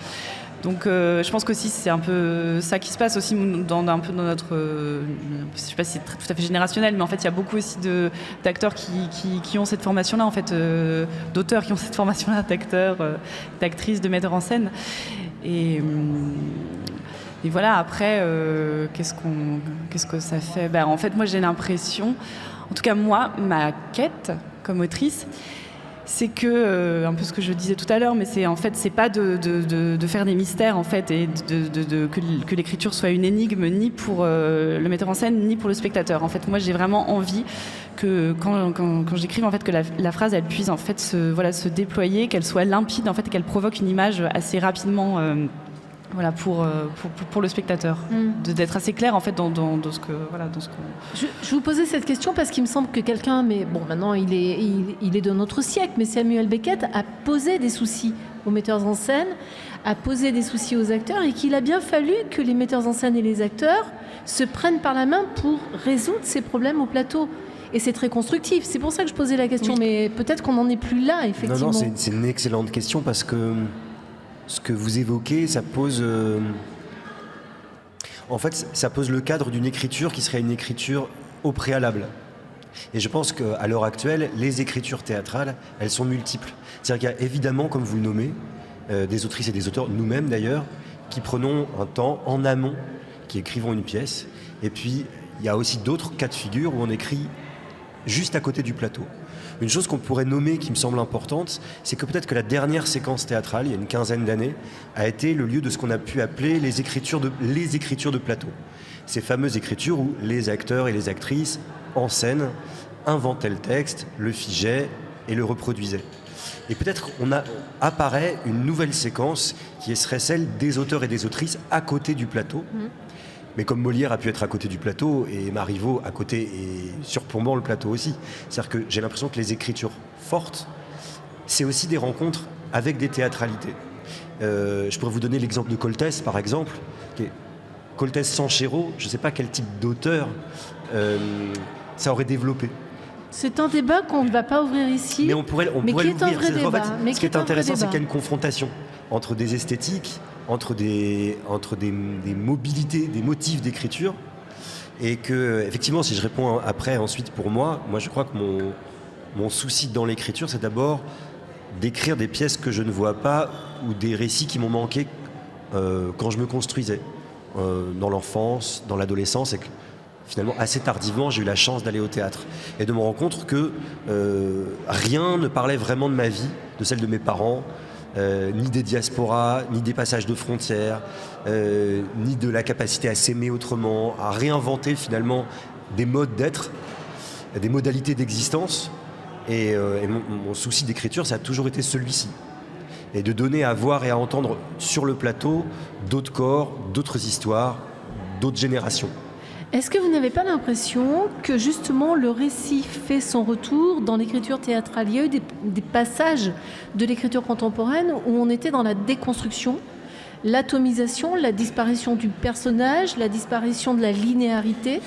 Donc je pense qu'aussi c'est un peu ça qui se passe aussi dans notre, je sais pas si c'est tout à fait générationnel, mais en fait il y a beaucoup aussi d'acteurs qui ont cette formation-là, en fait, d'auteurs qui ont cette formation-là, d'acteurs, d'actrices, de metteurs en scène. Et voilà, après, qu'est-ce que ça fait ? En fait, moi j'ai l'impression, en tout cas moi, ma quête comme autrice, c'est que, un peu ce que je disais tout à l'heure, mais c'est en fait, c'est pas de faire des mystères en fait, et que l'écriture soit une énigme ni pour le metteur en scène ni pour le spectateur. En fait, moi, j'ai vraiment envie que quand j'écrive, en fait, que la phrase elle puisse en fait se déployer, qu'elle soit limpide en fait, et qu'elle provoque une image assez rapidement. Voilà, pour le spectateur, d'être assez clair en fait dans ce que Je vous posais cette question parce qu'il me semble que quelqu'un, mais bon, maintenant il est de notre siècle, mais Samuel Beckett a posé des soucis aux metteurs en scène, a posé des soucis aux acteurs, et qu'il a bien fallu que les metteurs en scène et les acteurs se prennent par la main pour résoudre ces problèmes au plateau. Et c'est très constructif. C'est pour ça que je posais la question. Oui. Mais peut-être qu'on n'en est plus là, effectivement. Non, c'est une excellente question parce que ce que vous évoquez, ça pose... En fait, ça pose le cadre d'une écriture qui serait une écriture au préalable. Et je pense qu'à l'heure actuelle, les écritures théâtrales, elles sont multiples. C'est-à-dire qu'il y a évidemment, comme vous le nommez, des autrices et des auteurs, nous-mêmes d'ailleurs, qui prenons un temps en amont, qui écrivons une pièce. Et puis, il y a aussi d'autres cas de figure où on écrit juste à côté du plateau. Une chose qu'on pourrait nommer qui me semble importante, c'est que peut-être que la dernière séquence théâtrale, il y a une quinzaine d'années, a été le lieu de ce qu'on a pu appeler les écritures de plateau. Ces fameuses écritures où les acteurs et les actrices, en scène, inventaient le texte, le figeaient et le reproduisaient. Et peut-être apparaît une nouvelle séquence qui serait celle des auteurs et des autrices à côté du plateau. Mais comme Molière a pu être à côté du plateau et Marivaux à côté et surplombant le plateau aussi. C'est-à-dire que j'ai l'impression que les écritures fortes, c'est aussi des rencontres avec des théâtralités. Je pourrais vous donner l'exemple de Coltès, par exemple. Coltès sans Chéreau, je ne sais pas quel type d'auteur ça aurait développé. C'est un débat qu'on ne va pas ouvrir ici, mais on pourrait qui est un vrai débat. En fait, ce qui est intéressant, c'est qu'il y a une confrontation entre des esthétiques, entre des mobilités, des motifs d'écriture, et que, effectivement, si je réponds après, ensuite, pour moi je crois que mon souci dans l'écriture, c'est d'abord d'écrire des pièces que je ne vois pas ou des récits qui m'ont manqué quand je me construisais dans l'enfance, dans l'adolescence, et que finalement, assez tardivement, j'ai eu la chance d'aller au théâtre et de me rendre compte que rien ne parlait vraiment de ma vie, de celle de mes parents, ni des diasporas, ni des passages de frontières, ni de la capacité à s'aimer autrement, à réinventer finalement des modes d'être, des modalités d'existence. Et mon souci d'écriture, ça a toujours été celui-ci. Et de donner à voir et à entendre sur le plateau d'autres corps, d'autres histoires, d'autres générations. Est-ce que vous n'avez pas l'impression que justement le récit fait son retour dans l'écriture théâtrale ? Il y a eu des passages de l'écriture contemporaine où on était dans la déconstruction, l'atomisation, la disparition du personnage, la disparition de la linéarité,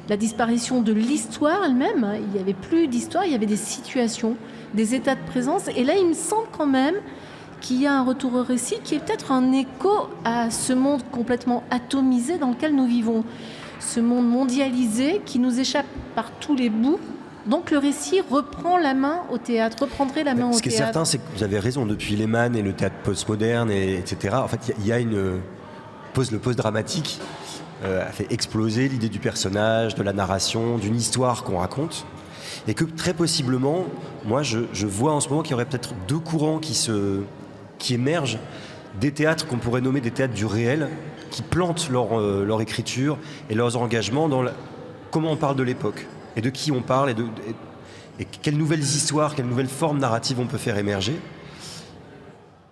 la disparition de l'histoire elle-même. Il n'y avait plus d'histoire, il y avait des situations, des états de présence. Et là, il me semble quand même qu'il y a un retour au récit qui est peut-être un écho à ce monde complètement atomisé dans lequel nous vivons. Ce monde mondialisé qui nous échappe par tous les bouts. Donc le récit reprend la main au théâtre, reprendrait la main au théâtre. Ce qui est certain, c'est que vous avez raison, depuis Lehmann et le théâtre postmoderne, etc., en fait, il y a le post-dramatique a fait exploser l'idée du personnage, de la narration, d'une histoire qu'on raconte. Et que très possiblement, moi je vois en ce moment qu'il y aurait peut-être deux courants qui émergent, des théâtres qu'on pourrait nommer des théâtres du réel, qui plantent leur écriture et leurs engagements dans comment on parle de l'époque, et de qui on parle, et quelles nouvelles histoires, quelles nouvelles formes narratives on peut faire émerger,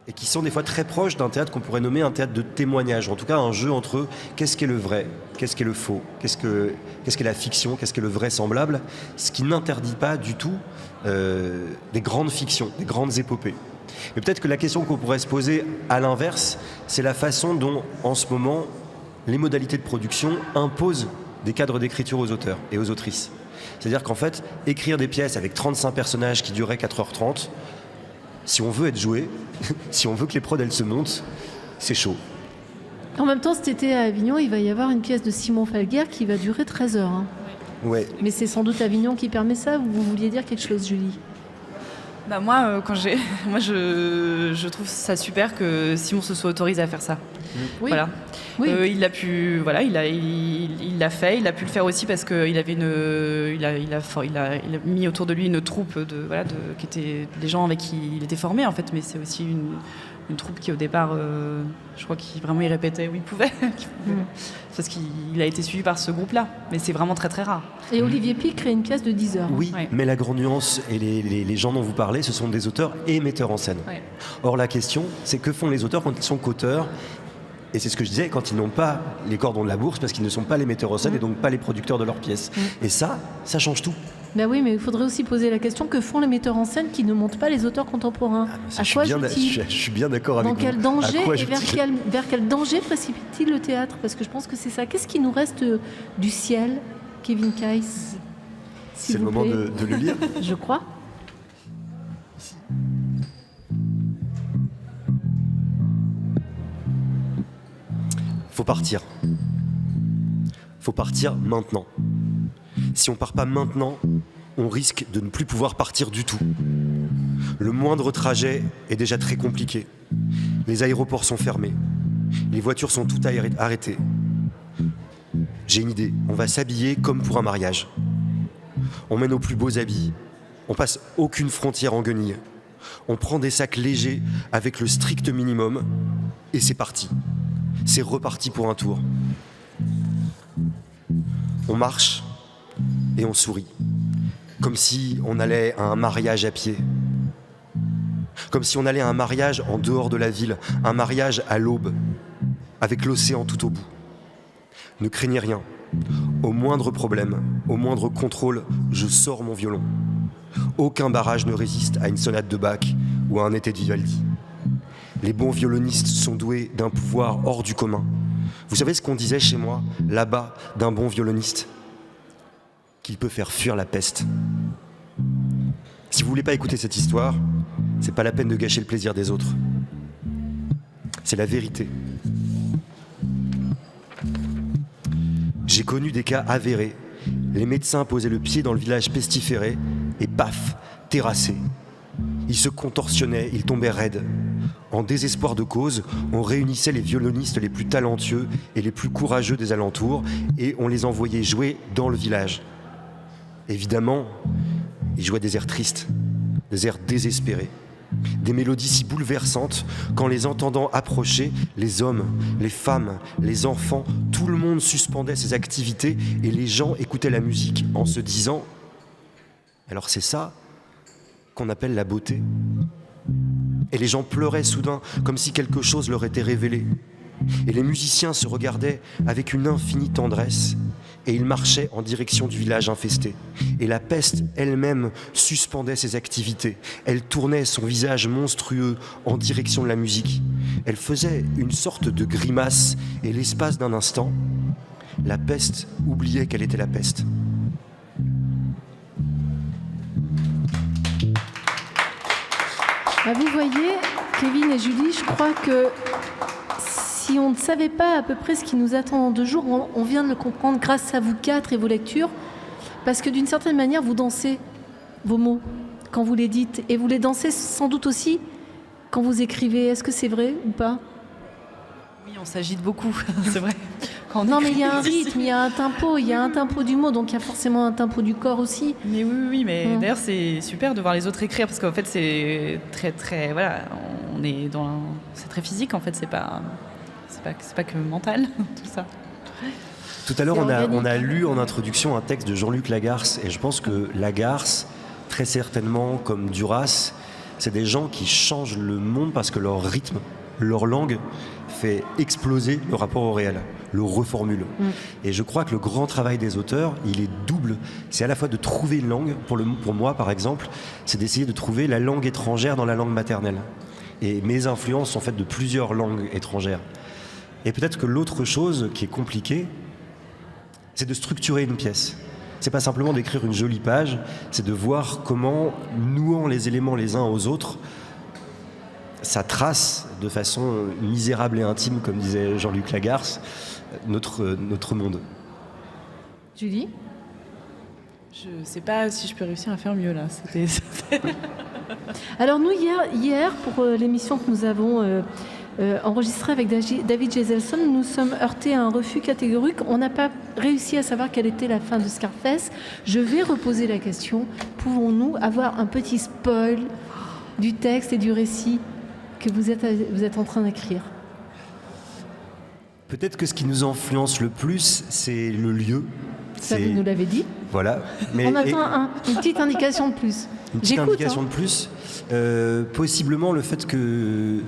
et qui sont des fois très proches d'un théâtre qu'on pourrait nommer un théâtre de témoignage, en tout cas un jeu entre qu'est-ce qu'est le vrai, qu'est-ce qu'est le faux, qu'est-ce qu'est la fiction, qu'est-ce qu'est le vraisemblable, ce qui n'interdit pas du tout des grandes fictions, des grandes épopées. Mais peut-être que la question qu'on pourrait se poser à l'inverse, c'est la façon dont, en ce moment, les modalités de production imposent des cadres d'écriture aux auteurs et aux autrices. C'est-à-dire qu'en fait, écrire des pièces avec 35 personnages qui duraient 4h30, si on veut être joué, si on veut que les prods elles se montent, c'est chaud. En même temps, cet été à Avignon, il va y avoir une pièce de Simon Falguière qui va durer 13 heures. Hein. Ouais. Mais c'est sans doute Avignon qui permet ça. Vous vouliez dire quelque chose, Julie ? Bah moi, je trouve ça super que Simon se soit autorisé à faire ça. Oui. Voilà. Oui. Il a pu, voilà, il l'a fait. Il a pu le faire aussi parce qu'il avait il a mis autour de lui une troupe qui était des gens avec qui il était formé en fait. Mais c'est aussi une troupe qui au départ, je crois qu'il vraiment il répétait où il pouvait, parce qu'il a été suivi par ce groupe-là. Mais c'est vraiment très très rare. Et Olivier Pic crée une pièce de 10 heures. Oui, ouais. Mais la grande nuance et les gens dont vous parlez, ce sont des auteurs et metteurs en scène. Ouais. Or la question, c'est que font les auteurs quand ils sont qu'auteurs ? Et c'est ce que je disais, quand ils n'ont pas les cordons de la bourse, parce qu'ils ne sont pas les metteurs en scène et donc pas les producteurs de leurs pièces. Et ça change tout. Ben oui, mais il faudrait aussi poser la question, que font les metteurs en scène qui ne montent pas les auteurs contemporains? À quoi jouent-ils? Je suis bien d'accord avec vous. Dans quel danger et jouent-ils vers quel danger précipite-t-il le théâtre? Parce que je pense que c'est ça. Qu'est-ce qui nous reste du ciel, Kevin Kayes? C'est le moment de le lire. Je crois. Faut partir. Faut partir maintenant. Si on part pas maintenant, on risque de ne plus pouvoir partir du tout. Le moindre trajet est déjà très compliqué. Les aéroports sont fermés. Les voitures sont toutes arrêtées. J'ai une idée. On va s'habiller comme pour un mariage. On met nos plus beaux habits. On passe aucune frontière en guenilles. On prend des sacs légers avec le strict minimum et c'est parti. C'est reparti pour un tour. On marche et on sourit, comme si on allait à un mariage à pied. Comme si on allait à un mariage en dehors de la ville, un mariage à l'aube, avec l'océan tout au bout. Ne craignez rien. Au moindre problème, au moindre contrôle, je sors mon violon. Aucun barrage ne résiste à une sonate de Bach ou à un été de Vivaldi. Les bons violonistes sont doués d'un pouvoir hors du commun. Vous savez ce qu'on disait chez moi, là-bas, d'un bon violoniste? Qu'il peut faire fuir la peste. Si vous voulez pas écouter cette histoire, c'est pas la peine de gâcher le plaisir des autres. C'est la vérité. J'ai connu des cas avérés. Les médecins posaient le pied dans le village pestiféré et paf, terrassés. Ils se contorsionnaient, ils tombaient raides. En désespoir de cause, on réunissait les violonistes les plus talentueux et les plus courageux des alentours et on les envoyait jouer dans le village. Évidemment, ils jouaient des airs tristes, des airs désespérés, des mélodies si bouleversantes qu'en les entendant approcher, les hommes, les femmes, les enfants, tout le monde suspendait ses activités et les gens écoutaient la musique en se disant « Alors c'est ça qu'on appelle la beauté ?» Et les gens pleuraient soudain, comme si quelque chose leur était révélé. Et les musiciens se regardaient avec une infinie tendresse, et ils marchaient en direction du village infesté. Et la peste elle-même suspendait ses activités. Elle tournait son visage monstrueux en direction de la musique. Elle faisait une sorte de grimace, et l'espace d'un instant, la peste oubliait qu'elle était la peste. Vous voyez, Kevin et Julie, je crois que si on ne savait pas à peu près ce qui nous attend dans 2 jours, on vient de le comprendre grâce à vous 4 et vos lectures, parce que d'une certaine manière, vous dansez vos mots quand vous les dites, et vous les dansez sans doute aussi quand vous écrivez. Est-ce que c'est vrai ou pas? Oui, on s'agite beaucoup, c'est vrai. Non, mais il y a un rythme, il y a un tempo du mot, donc il y a forcément un tempo du corps aussi. Mais oui, mais d'ailleurs c'est super de voir les autres écrire, parce qu'en fait c'est très, voilà, on est c'est très physique en fait, c'est pas que mental, tout ça. Tout à l'heure, on a lu en introduction un texte de Jean-Luc Lagarce, et je pense que Lagarce, très certainement comme Duras, c'est des gens qui changent le monde parce que leur rythme, leur langue fait exploser le rapport au réel, le reformule. Et je crois que le grand travail des auteurs, il est double. C'est à la fois de trouver une langue, pour moi par exemple, c'est d'essayer de trouver la langue étrangère dans la langue maternelle. Et mes influences sont faites de plusieurs langues étrangères. Et peut-être que l'autre chose qui est compliquée, c'est de structurer une pièce. C'est pas simplement d'écrire une jolie page, c'est de voir comment, nouant les éléments les uns aux autres, ça trace de façon misérable et intime, comme disait Jean-Luc Lagarce, notre monde. Julie ? Je sais pas si je peux réussir à faire mieux là. Alors nous, hier pour l'émission que nous avons enregistrée avec David Geselson, nous sommes heurtés à un refus catégorique. On n'a pas réussi à savoir quelle était la fin de Scarface. Je vais reposer la question. Pouvons-nous avoir un petit spoil du texte et du récit que vous êtes en train d'écrire? Peut-être que ce qui nous influence le plus, c'est le lieu. Ça, vous nous l'avez dit. Voilà. Mais, on attend une petite indication de plus. Une petite indication de plus. Possiblement le fait que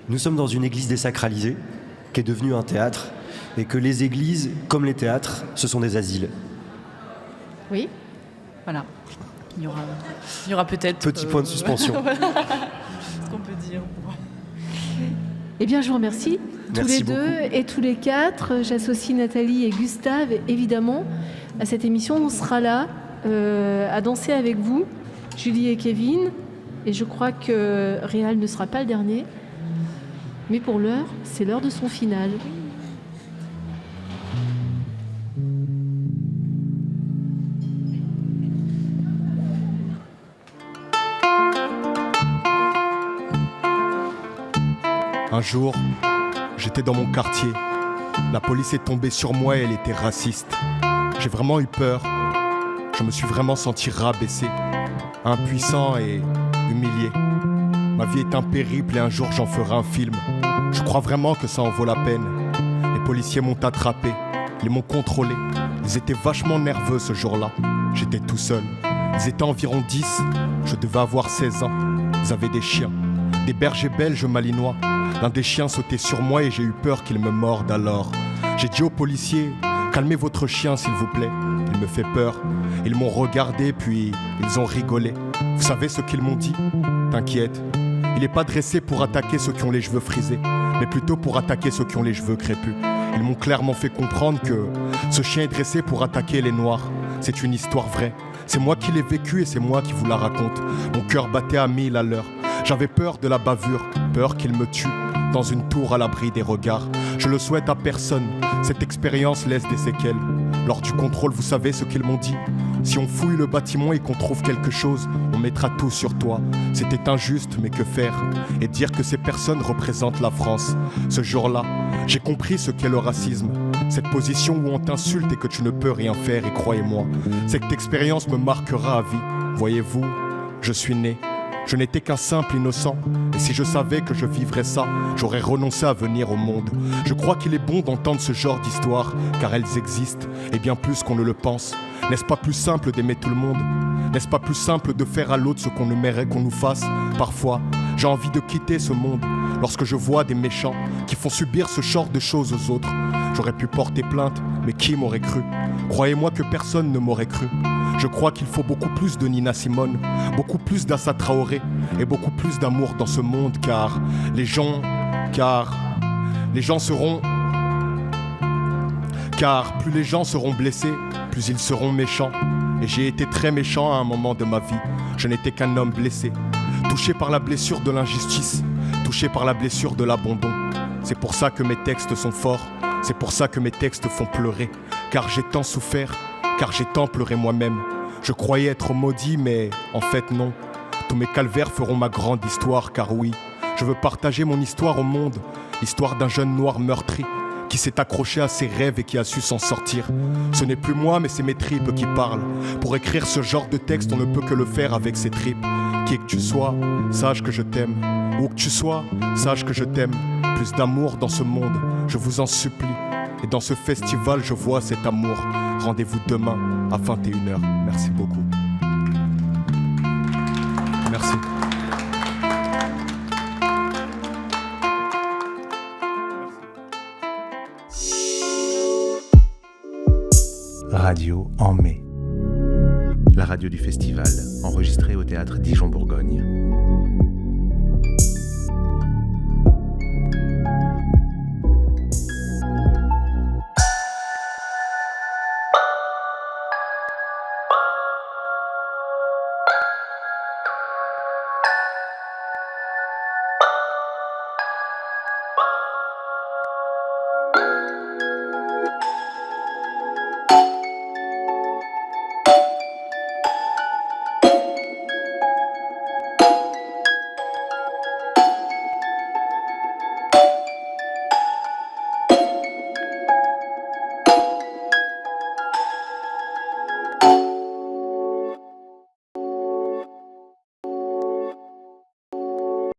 nous sommes dans une église désacralisée, qui est devenue un théâtre, et que les églises, comme les théâtres, ce sont des asiles. Oui. Voilà. Il y aura peut-être... Petit point de suspension. Voilà. Ce qu'on peut dire. Eh bien, je vous remercie. Tous les deux et tous les quatre. J'associe Nathalie et Gustave, évidemment, à cette émission. On sera là à danser avec vous, Julie et Kevin. Et je crois que Réal ne sera pas le dernier. Mais pour l'heure, c'est l'heure de son final. Un jour, j'étais dans mon quartier. La police est tombée sur moi et elle était raciste. J'ai vraiment eu peur. Je me suis vraiment senti rabaissé, impuissant et humilié. Ma vie est un périple et un jour j'en ferai un film. Je crois vraiment que ça en vaut la peine. Les policiers m'ont attrapé, ils m'ont contrôlé. Ils étaient vachement nerveux ce jour-là. J'étais tout seul. Ils étaient environ 10. Je devais avoir 16 ans. Ils avaient des chiens, des bergers belges malinois. L'un des chiens sautait sur moi et j'ai eu peur qu'il me morde alors. J'ai dit aux policiers, calmez votre chien s'il vous plaît. Il me fait peur. Ils m'ont regardé puis ils ont rigolé. Vous savez ce qu'ils m'ont dit ? T'inquiète, il n'est pas dressé pour attaquer ceux qui ont les cheveux frisés, mais plutôt pour attaquer ceux qui ont les cheveux crépus. Ils m'ont clairement fait comprendre que ce chien est dressé pour attaquer les noirs. C'est une histoire vraie. C'est moi qui l'ai vécue et c'est moi qui vous la raconte. Mon cœur battait à 1000 à l'heure. J'avais peur de la bavure, peur qu'il me tue dans une tour à l'abri des regards. Je le souhaite à personne, cette expérience laisse des séquelles. Lors du contrôle, vous savez ce qu'ils m'ont dit ? Si on fouille le bâtiment et qu'on trouve quelque chose, on mettra tout sur toi. C'était injuste, mais que faire ? Et dire que ces personnes représentent la France. Ce jour-là, j'ai compris ce qu'est le racisme. Cette position où on t'insulte et que tu ne peux rien faire, et croyez-moi, cette expérience me marquera à vie. Voyez-vous, je suis né. Je n'étais qu'un simple innocent, et si je savais que je vivrais ça, j'aurais renoncé à venir au monde. Je crois qu'il est bon d'entendre ce genre d'histoires, car elles existent, et bien plus qu'on ne le pense. N'est-ce pas plus simple d'aimer tout le monde ? N'est-ce pas plus simple de faire à l'autre ce qu'on aimerait qu'on nous fasse ? Parfois, j'ai envie de quitter ce monde, lorsque je vois des méchants qui font subir ce genre de choses aux autres. J'aurais pu porter plainte, mais qui m'aurait cru ? Croyez-moi que personne ne m'aurait cru. Je crois qu'il faut beaucoup plus de Nina Simone, beaucoup plus d'Assa Traoré et beaucoup plus d'amour dans ce monde car les gens seront... Car plus les gens seront blessés, plus ils seront méchants. Et j'ai été très méchant à un moment de ma vie. Je n'étais qu'un homme blessé, touché par la blessure de l'injustice, touché par la blessure de l'abandon. C'est pour ça que mes textes sont forts, c'est pour ça que mes textes font pleurer. Car j'ai tant souffert, car j'ai tant pleuré moi-même. Je croyais être maudit, mais en fait non. Tous mes calvaires feront ma grande histoire, car oui, je veux partager mon histoire au monde. L'histoire d'un jeune noir meurtri, qui s'est accroché à ses rêves et qui a su s'en sortir. Ce n'est plus moi, mais c'est mes tripes qui parlent. Pour écrire ce genre de texte, on ne peut que le faire avec ses tripes. Qui que tu sois, sache que je t'aime. Où que tu sois, sache que je t'aime. Plus d'amour dans ce monde, je vous en supplie. Et dans ce festival, je vois cet amour. Rendez-vous demain à 21h. Merci beaucoup. Merci. Radio en mai. La radio du festival, enregistrée au théâtre Dijon-Bourgogne.